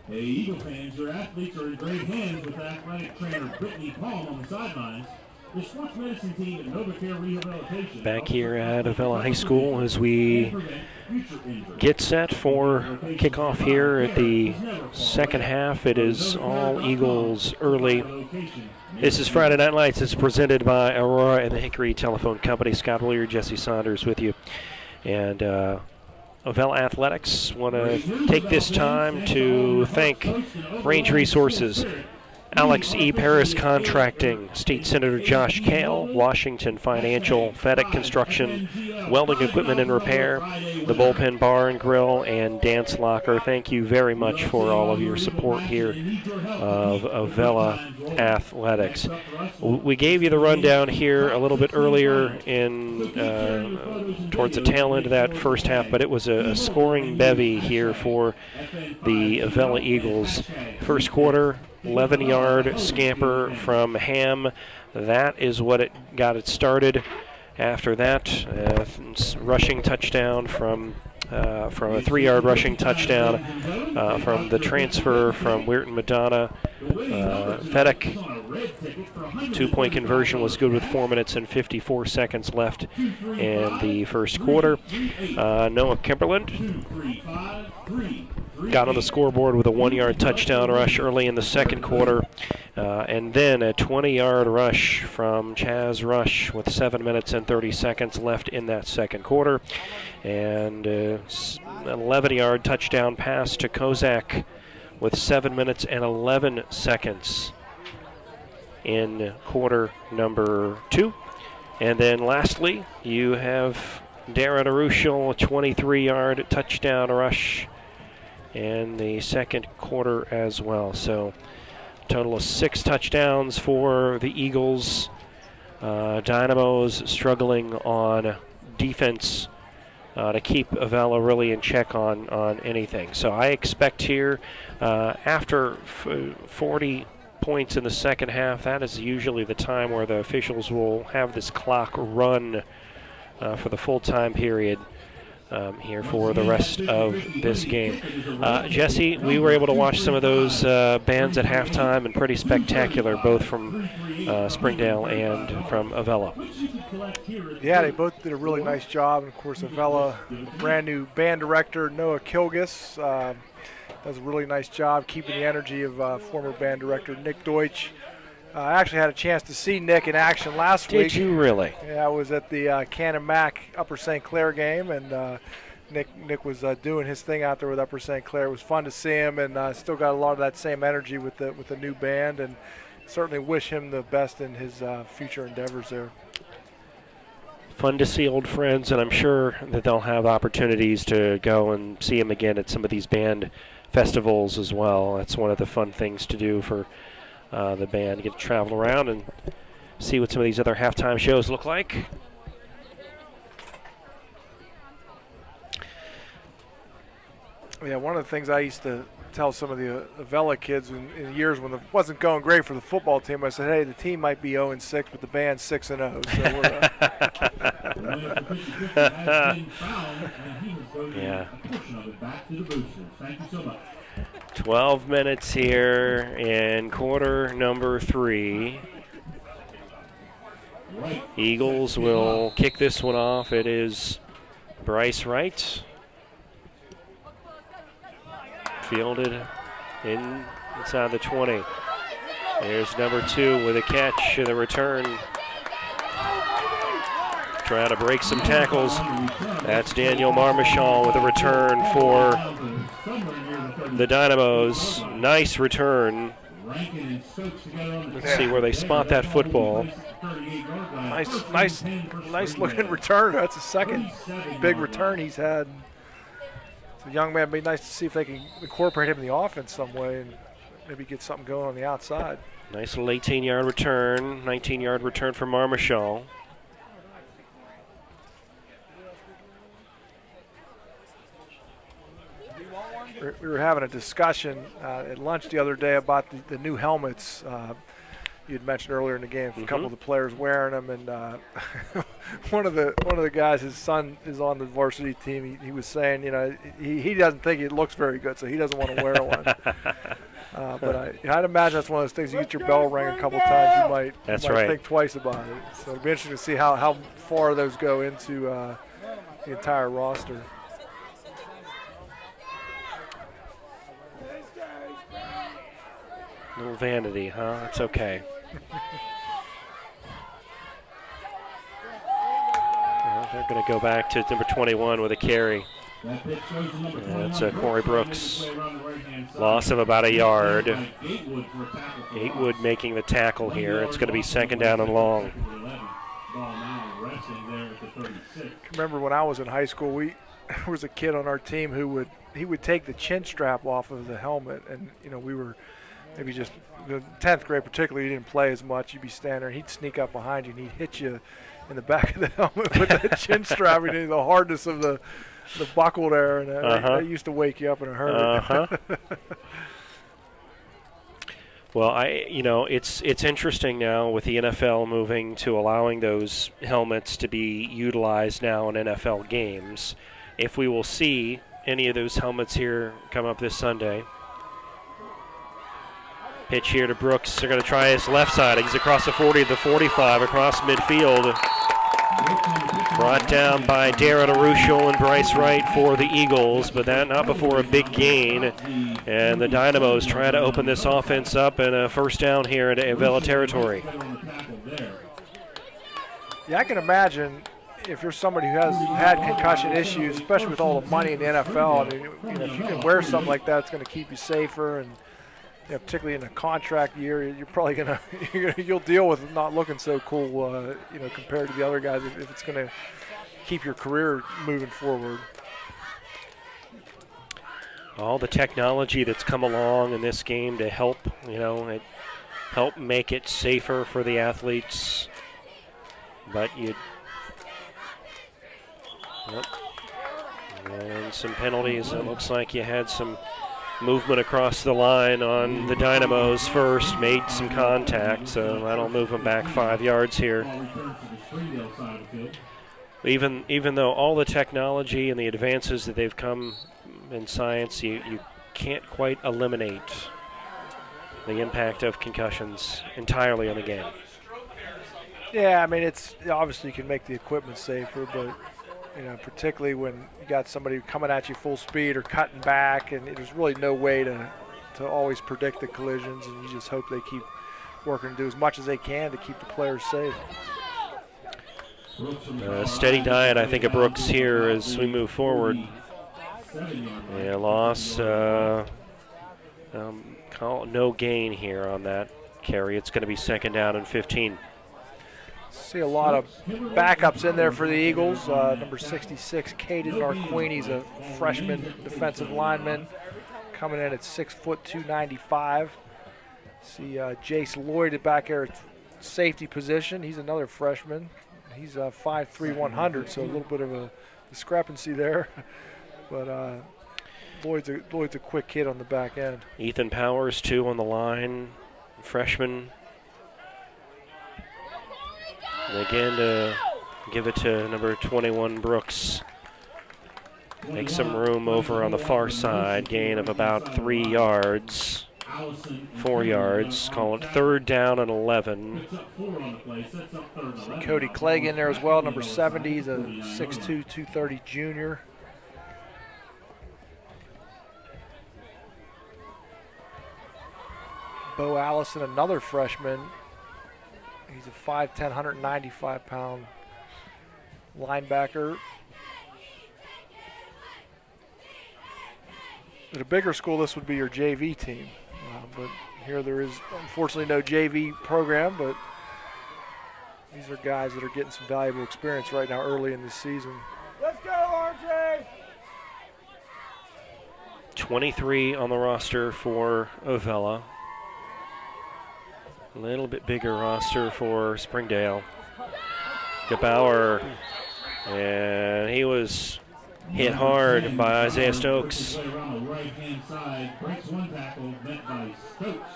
Hey, Eagle fans, your athletes are in great hands with athletic trainer Brittany Palm on the sidelines. The sports medicine team at NovaCare Rehabilitation. Back here at Avella High School as we get set for kickoff here at the second half. It is all Eagles early. This is Friday Night Lights. It's presented by Aurora and the Hickory Telephone Company. Scott Willier, Jesse Saunders with you. And Avella Athletics want to take this time to thank Range Resources, Alex E. Paris Contracting, State Senator Josh Kale, Washington Financial, FedEx Construction, Welding Equipment and Repair, the Bullpen Bar and Grill, and Dance Locker. Thank you very much for all of your support here of Avella Athletics. We gave you the rundown here a little bit earlier in towards the tail end of that first half, but it was a scoring bevy here for the Avella Eagles. First quarter, 11-yard scamper from Ham. That is what it got it started. After that, rushing touchdown from a 3-yard rushing touchdown from the transfer from Weirton Madonna. Fedek, 2-point conversion was good with 4 minutes and 54 seconds left in the first quarter. Noah Kimberland got on the scoreboard with a 1-yard touchdown rush early in the second quarter, and then a 20-yard rush from Chaz Rush with 7 minutes and 30 seconds left in that second quarter, and an 11-yard touchdown pass to Kozak with 7 minutes and 11 seconds in quarter number 2. And then lastly, you have Darren Arushel, a 23-yard touchdown rush in the second quarter as well. So a total of 6 touchdowns for the Eagles. Dynamos struggling on defense to keep Avella really in check on anything. So I expect here after 40 points in the second half, that is usually the time where the officials will have this clock run for the full time period. Here for the rest of this game. Jesse, we were able to watch some of those bands at halftime, and pretty spectacular, both from Springdale and from Avella. Yeah, they both did a really nice job. And of course, Avella, brand new band director Noah Kilgus, does a really nice job keeping the energy of former band director Nick Deutsch. I actually had a chance to see Nick in action last week. Did you really? Yeah, I was at the Cannon Mac Upper St. Clair game, and Nick was doing his thing out there with Upper St. Clair. It was fun to see him, and still got a lot of that same energy with the new band, and certainly wish him the best in his future endeavors there. Fun to see old friends, and I'm sure that they'll have opportunities to go and see him again at some of these band festivals as well. That's one of the fun things to do for the band, get to travel around and see what some of these other halftime shows look like. Yeah, one of the things I used to tell some of the Avella kids in years when it wasn't going great for the football team, I said, hey, the team might be 0-6, but the band's 6-0. So yeah. 12 minutes here in quarter number 3. Eagles will kick this one off. It is Bryce Wright. Fielded inside the 20. There's number 2 with a catch and a return. Trying to break some tackles. That's Daniel Marmichal with a return for the Dynamos. Nice return Let's see where they spot that football. Nice looking return. That's the second big return he's had. The young man, it'd be nice to see if they can incorporate him in the offense some way and maybe get something going on the outside. Nice little 18-yard return, 19-yard return for Marmashal. We were having a discussion at lunch the other day about the new helmets. You had mentioned earlier in the game, a couple of the players wearing them, and one of the guys, his son is on the varsity team. He was saying, you know, he doesn't think it looks very good, so he doesn't want to wear one. But I'd imagine that's one of those things. You get your bell ring a couple times, you might think twice about it. So it'll be interesting to see how far those go into the entire roster. Little vanity, huh? It's okay. Well, they're going to go back to number 21 with a carry. That's Corey Brooks. Loss of about a yard. Gatewood making the tackle here. It's going to be second down and long. Remember when I was in high school, there was a kid on our team who would take the chin strap off of the helmet, and you know, we were maybe just the 10th grade particularly, you didn't play as much. You'd be standing there, and he'd sneak up behind you, and he'd hit you in the back of the helmet with that chin strap. You know, the hardness of the buckle there, and that used to wake you up in a hurry. Well, it's interesting now with the NFL moving to allowing those helmets to be utilized now in NFL games. If we will see any of those helmets here come up this Sunday. Pitch here to Brooks. They're going to try his left side. He's across the 40 to the 45, across midfield. Brought down by Darren Arushel and Bryce Wright for the Eagles, but that not before a big gain. And the Dynamos trying to open this offense up, and a first down here into Avella territory. Yeah, I can imagine if you're somebody who has had concussion issues, especially with all the money in the NFL. I mean, you know, if you can wear something like that, it's going to keep you safer. And you know, particularly in a contract year, you're probably you'll deal with not looking so cool, you know, compared to the other guys if it's going to keep your career moving forward. All the technology that's come along in this game to help, you know, help make it safer for the athletes. But and some penalties. It looks like you had some movement across the line on the Dynamos first, made some contact, so that'll move them back 5 yards here. Even though all the technology and the advances that they've come in science, you can't quite eliminate the impact of concussions entirely on the game. Yeah, I mean, it's obviously you can make the equipment safer, but you know, particularly when you got somebody coming at you full speed or cutting back, and there's really no way to always predict the collisions, and you just hope they keep working to do as much as they can to keep the players safe. Steady diet, I think, of Brooks here as we move forward. Yeah, loss. No gain here on that carry. It's going to be second down and 15. See a lot of backups in there for the Eagles. Number 66, Caden Narquini's a freshman defensive lineman, coming in at 6 foot 295. See Jace Lloyd back there at safety position. He's another freshman. He's 5'3", 100, so a little bit of a discrepancy there. But Lloyd's a quick kid on the back end. Ethan Powers, too, on the line, freshman. And again, to give it to number 21, Brooks. Make some room over on the far side. Gain of about 3 yards. 4 yards. Call it third down and 11. See Cody Clegg in there as well, number 70. He's a 6'2", 230 junior. Bo Allison, another freshman. He's a 5'10", 195-pound linebacker. At a bigger school, this would be your JV team. But here there is unfortunately no JV program, but these are guys that are getting some valuable experience right now early in this season. Let's go, RJ! 23 on the roster for Avella. A little bit bigger roster for Springdale. Gebauer, and he was hit hard by Isaiah Stokes. Around the right-hand side, breaks one tackle, met by Stokes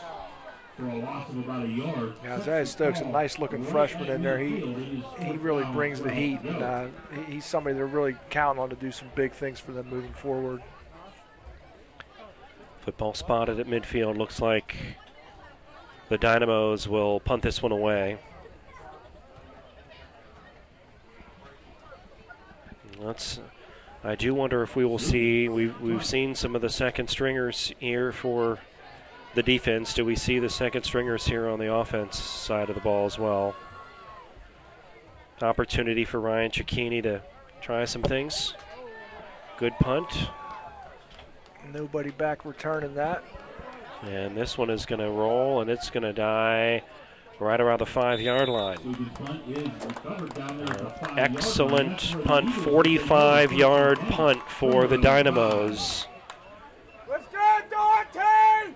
for a loss of about a yard. Yeah, Isaiah Stokes, a nice-looking freshman in there. He really brings the heat, and he's somebody they're really counting on to do some big things for them moving forward. Football spotted at midfield. Looks like the Dynamos will punt this one away. I do wonder if we will see, we've seen some of the second stringers here for the defense. Do we see the second stringers here on the offense side of the ball as well? Opportunity for Ryan Cicchini to try some things. Good punt. Nobody back returning that. And this one is going to roll, and it's going to die right around the 5-yard line. Excellent punt, 45-yard punt for the Dynamos. Let's go, Dante!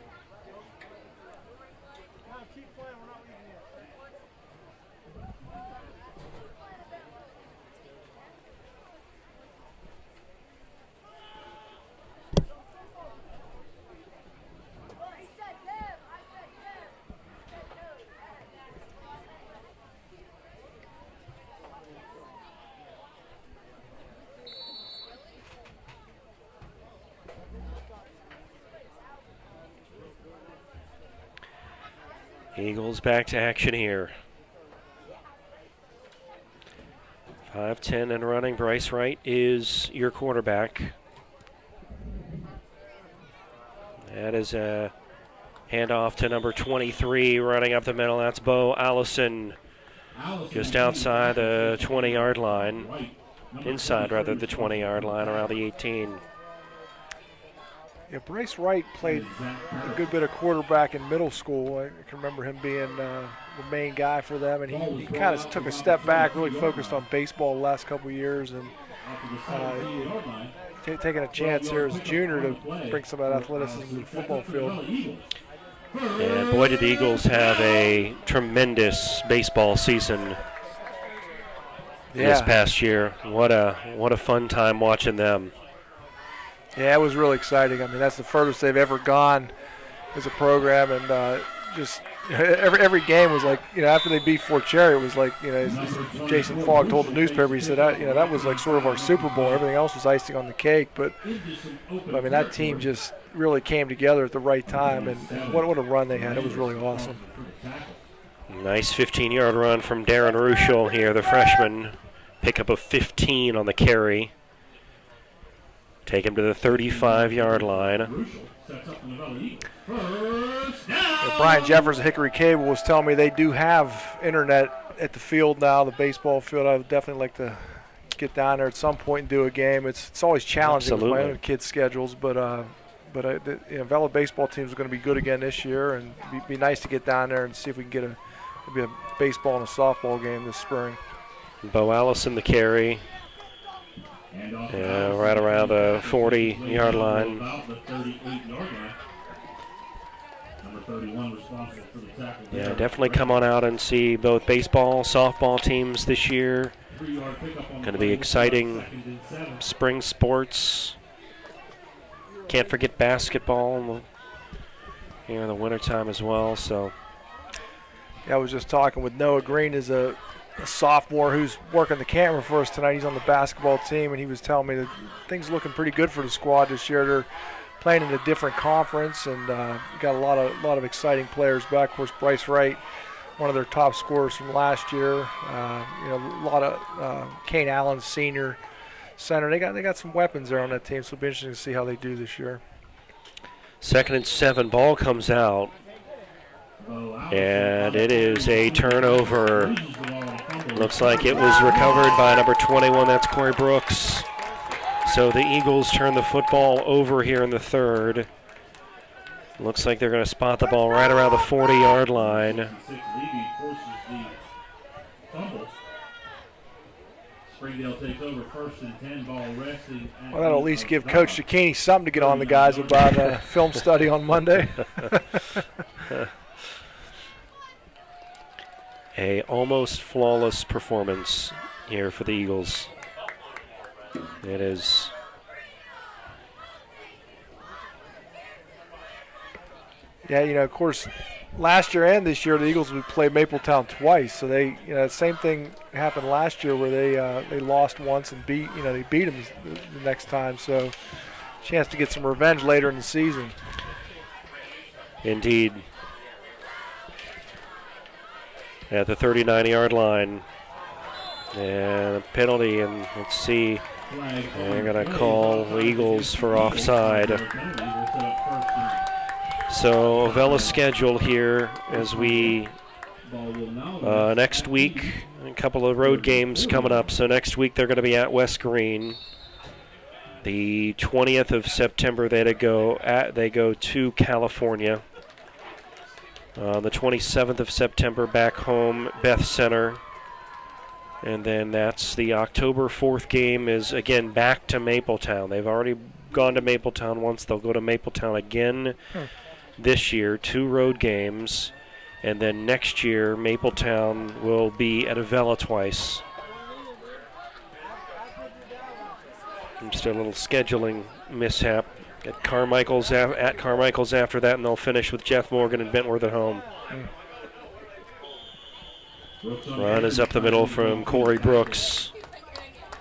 Eagles back to action here. 5'10" and running. Bryce Wright is your quarterback. That is a handoff to number 23 running up the middle. That's Bo Allison, just outside the 20-yard line. Inside, rather, the 20-yard line, around the 18. Yeah, Bryce Wright played a good bit of quarterback in middle school. I can remember him being the main guy for them, and he kind of took a step back, really focused on baseball the last couple of years, and taking a chance here as a junior to bring some of that athleticism to the football field. And boy, did the Eagles have a tremendous baseball season this past year. What a fun time watching them. Yeah, it was really exciting. I mean, that's the furthest they've ever gone as a program, and just every game was like, after they beat Fort Cherry, it was like, as Jason Fogg told the newspaper, he said, that was like sort of our Super Bowl. Everything else was icing on the cake, but I mean, that team just really came together at the right time, and what a run they had. It was really awesome. Nice 15-yard run from Darren Ruschel here, the freshman. Pickup of 15 on the carry. Take him to the 35-yard line. Brian Jeffers of Hickory Cable was telling me they do have internet at the field now, the baseball field. I would definitely like to get down there at some point and do a game. It's always challenging with my own kids' schedules, but the Avella baseball team is going to be good again this year, and it'd be nice to get down there and see if we can get a baseball and a softball game this spring. Bo Allison the carry. Right around the 40-yard line. Yeah, definitely come on out and see both baseball, softball teams this year. Going to be exciting spring sports. Can't forget basketball here in the wintertime as well. So, yeah, I was just talking with Noah Green, is a sophomore who's working the camera for us tonight. He's on the basketball team, and he was telling me that things are looking pretty good for the squad this year. They're playing in a different conference, and got a lot of exciting players back. Of course, Bryce Wright, one of their top scorers from last year. A lot of Kane Allen, senior center. They got some weapons there on that team, so it'll be interesting to see how they do this year. 2nd and 7, ball comes out, and it is a turnover. Looks like it was recovered by number 21. That's Corey Brooks. So the Eagles turn the football over here in the third. Looks like they're going to spot the ball right around the 40-yard line. Springdale takes over, 1st and 10, ball resting. Well, that'll at least give Coach Zucchini something to get on the guys about a film study on Monday. A almost flawless performance here for the Eagles. It is. Yeah, of course, last year and this year the Eagles would play Mapletown twice. So they, same thing happened last year where they lost once and they beat them the next time. So chance to get some revenge later in the season. Indeed. At the 39-yard line. And a penalty, and let's see. They're going to call the Eagles for offside. So Avella's schedule here as we next week, a couple of road games coming up. So next week they're going to be at West Green. The 20th of September they go to California. The 27th of September back home, Beth Center. And then that's the October 4th game is, again, back to Mapletown. They've already gone to Mapletown once. They'll go to Mapletown again this year, 2 road games. And then next year, Mapletown will be at Avella twice. Just a little scheduling mishap at Carmichael's after that, and they'll finish with Jeff Morgan and Bentworth at home. Run is up the middle from Corey Brooks.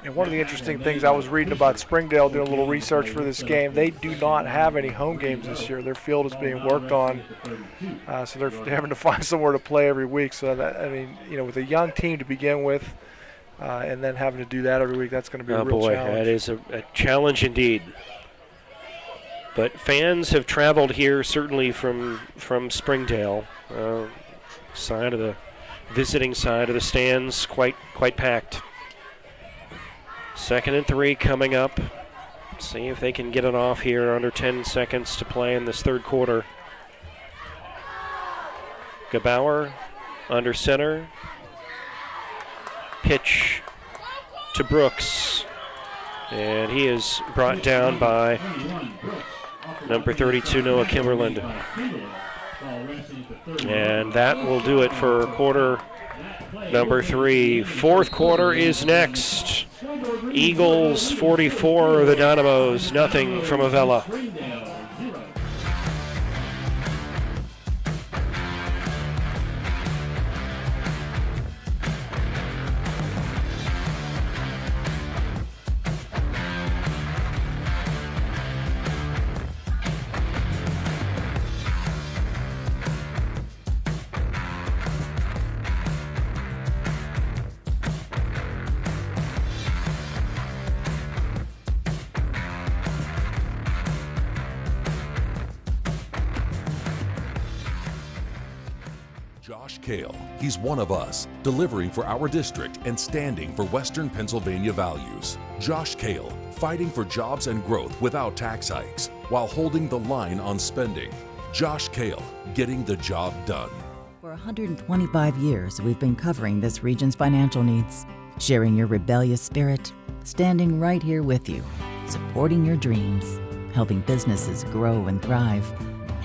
And one of the interesting things I was reading about Springdale, doing a little research for this game, they do not have any home games this year. Their field is being worked on, so they're having to find somewhere to play every week. So, with a young team to begin with, and then having to do that every week, that's going to be a real challenge. That is a challenge indeed. But fans have traveled here, certainly from Springdale, visiting side of the stands, quite packed. 2nd and 3 coming up. See if they can get it off here. Under 10 seconds to play in this third quarter. Gebauer under center. Pitch to Brooks. And he is brought down by number 32, Noah Kimberland. And that will do it for quarter number 3. Fourth quarter is next. Eagles 44, the Dynamos nothing from Avella. Josh Kale, he's one of us, delivering for our district and standing for Western Pennsylvania values. Josh Kale, fighting for jobs and growth without tax hikes, while holding the line on spending. Josh Kale, getting the job done. For 125 years, we've been covering this region's financial needs, sharing your rebellious spirit, standing right here with you, supporting your dreams, helping businesses grow and thrive,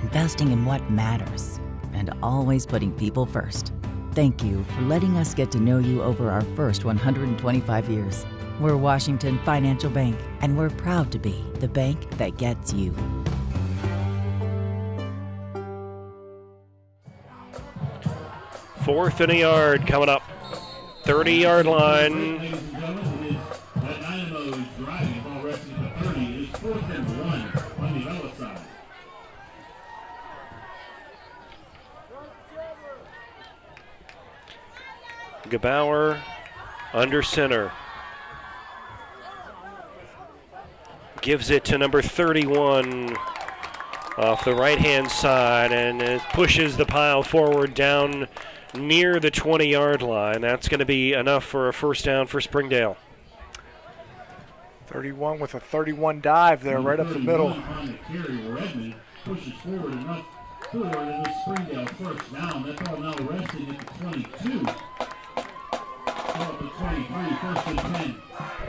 investing in what matters, and always putting people first. Thank you for letting us get to know you over our first 125 years. We're Washington Financial Bank, and we're proud to be the bank that gets you. Fourth and a yard coming up. 30-yard line. Gebauer under center. Gives it to number 31 off the right-hand side, and it pushes the pile forward down near the 20-yard line. That's going to be enough for a first down for Springdale. 31 with a 31 dive there right up the middle. pushes forward enough forward in this Springdale first down. That ball now resting at the 22. So up to 23, first and 10.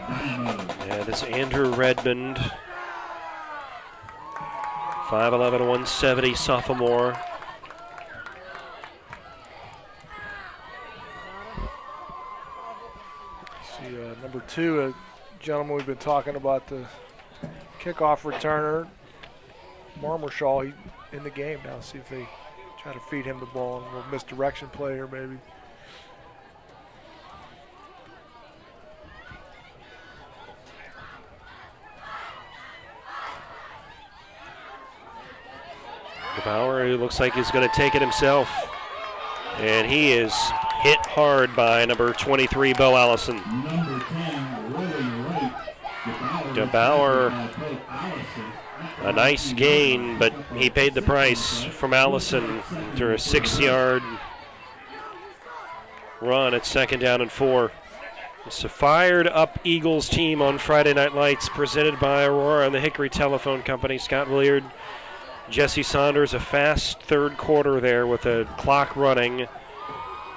Dynamo. Yeah, this Andrew Redmond, 5'11", 170, sophomore. See, number 2, a gentleman we've been talking about, the kickoff returner, Marmershaw, he's in the game now. See if they try to feed him the ball and a little misdirection play here maybe. Bauer, who looks like he's going to take it himself. And he is hit hard by number 23, Bo Allison. Number 10, rolling right. DeBauer, a nice gain, but he paid the price from Allison after a 6-yard run at 2nd down and 4. It's a fired-up Eagles team on Friday Night Lights, presented by Aurora and the Hickory Telephone Company. Scott Williard, Jesse Saunders, a fast third quarter there with the clock running.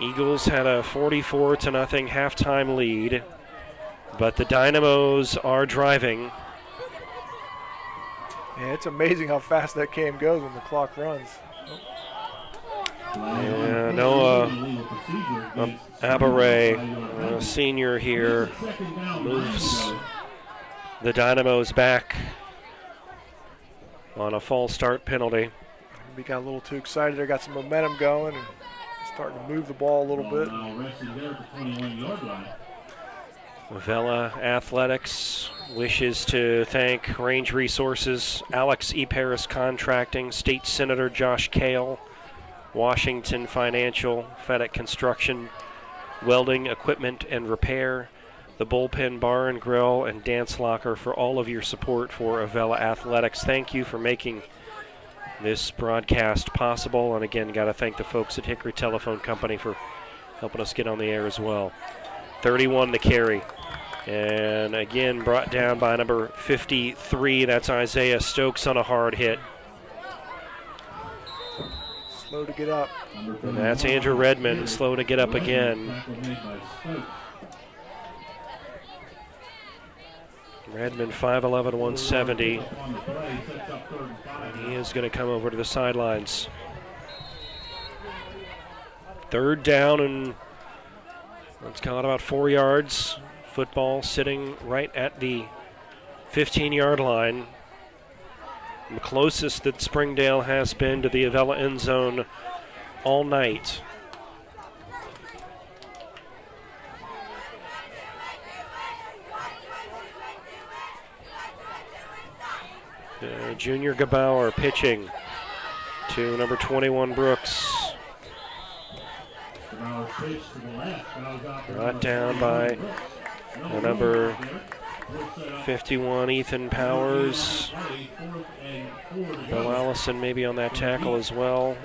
Eagles had a 44-0 halftime lead, but the Dynamos are driving. Yeah, it's amazing how fast that game goes when the clock runs. Yeah, Noah Abaray, senior here, moves the Dynamos back on a false start penalty. We got a little too excited. They got some momentum going and starting to move the ball a little bit. Avella Athletics wishes to thank Range Resources, Alex E. Paris Contracting, State Senator Josh Kale, Washington Financial, FedEx Construction, Welding Equipment and Repair, the Bullpen Bar and Grill, and Dance Locker for all of your support for Avella Athletics. Thank you for making this broadcast possible. And again, got to thank the folks at Hickory Telephone Company for helping us get on the air as well. 31 to carry. And again, brought down by number 53. That's Isaiah Stokes on a hard hit. Slow to get up. And that's Andrew Redmond, slow to get up again. Redmond, 5'11", 170. He is going to come over to the sidelines. 3rd down, and let's call it about 4 yards. Football sitting right at the 15-yard line. The closest that Springdale has been to the Avella end zone all night. Junior Gebauer pitching to number 21, Brooks. Brought down by number 51, Ethan Powers. Bill Allison maybe on that tackle as well.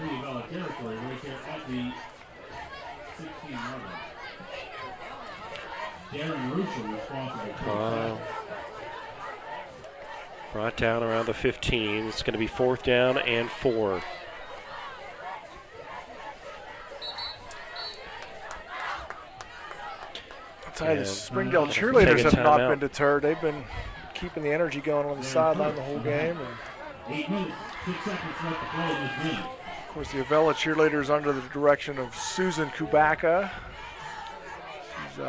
Brought down around the 15. It's going to be 4th down and 4. I'll tell you, the Springdale cheerleaders have not been deterred. They've been keeping the energy going on the sideline the whole game. And 8 minutes, 6 seconds left to play in this game. Of course, the Avella cheerleaders under the direction of Susan Kubaka. She's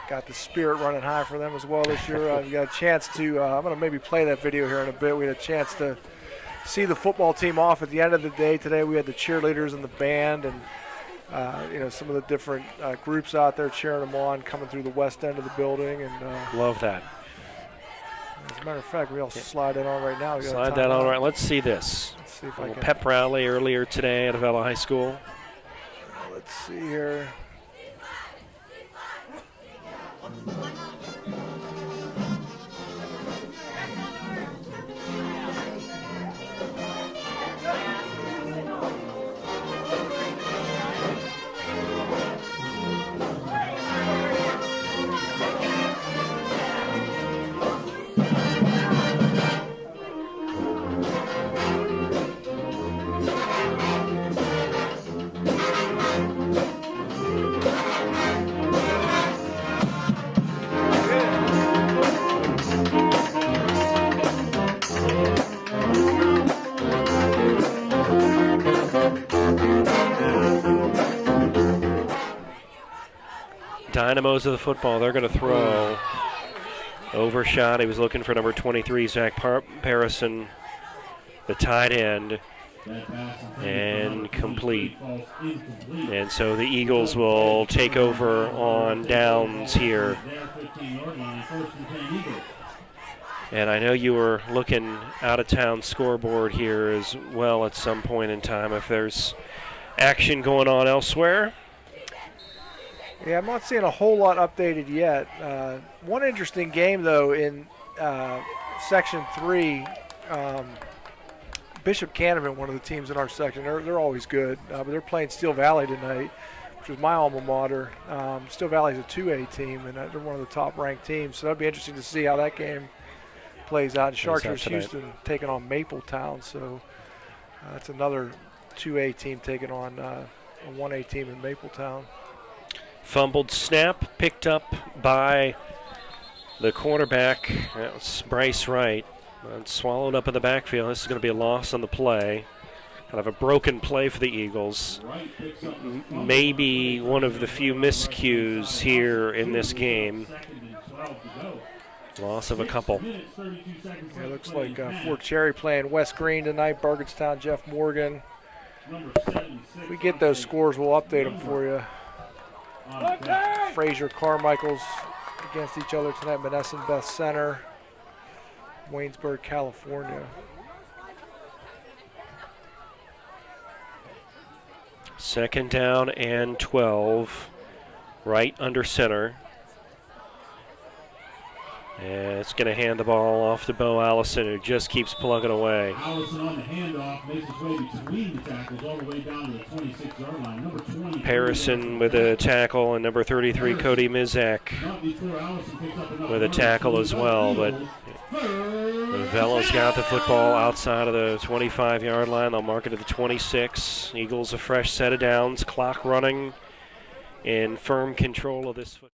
got the spirit running high for them as well this year. We got a chance to, I'm going to maybe play that video here in a bit. We had a chance to see the football team off at the end of the day today. We had the cheerleaders and the band and some of the different groups out there cheering them on, coming through the west end of the building. And love that. As a matter of fact, we all slide that on right now. Slide that on right. Let's see this. Let's see if a I can. Pep rally earlier today at Avella High School. Let's see here. dynamos of the football. They're going to throw. Overshot. He was looking for number 23, Zach Parison, the tight end, and complete. And so the Eagles will take over on downs here. And I know you were looking out-of-town scoreboard here as well at some point in time if there's action going on elsewhere. Yeah, I'm not seeing a whole lot updated yet. One interesting game, though, in Section 3, Bishop Canterbury, one of the teams in our section, they're always good, but they're playing Steel Valley tonight, which is my alma mater. Steel Valley's a 2A team, and they're one of the top-ranked teams, so that'd be interesting to see how that game plays out. Chargers Houston taking on Mapletown, so that's another 2A team taking on a 1A team in Mapletown. Fumbled snap picked up by the quarterback. That was Bryce Wright. And swallowed up in the backfield. This is going to be a loss on the play. Kind of a broken play for the Eagles. Maybe one of the few miscues here in this game. Loss of a couple. Yeah, it looks like Fort Cherry playing West Green tonight. Burgettstown, Jeff Morgan. If we get those scores, we'll update them for you. Fraser Carmichael's against each other tonight. Monessen Beth Center, Waynesburg, California. Second down and 12, right under center. And it's going to hand the ball off to Bo Allison, who just keeps plugging away. Allison on the handoff makes his way between the tackles all the way down to the 26-yard line. Number 20. Parison with a tackle, and number 33, Cody Mizak, with a tackle as well. But Avella's got the football outside of the 25-yard line. They'll mark it at the 26. Eagles a fresh set of downs, clock running, in firm control of this football.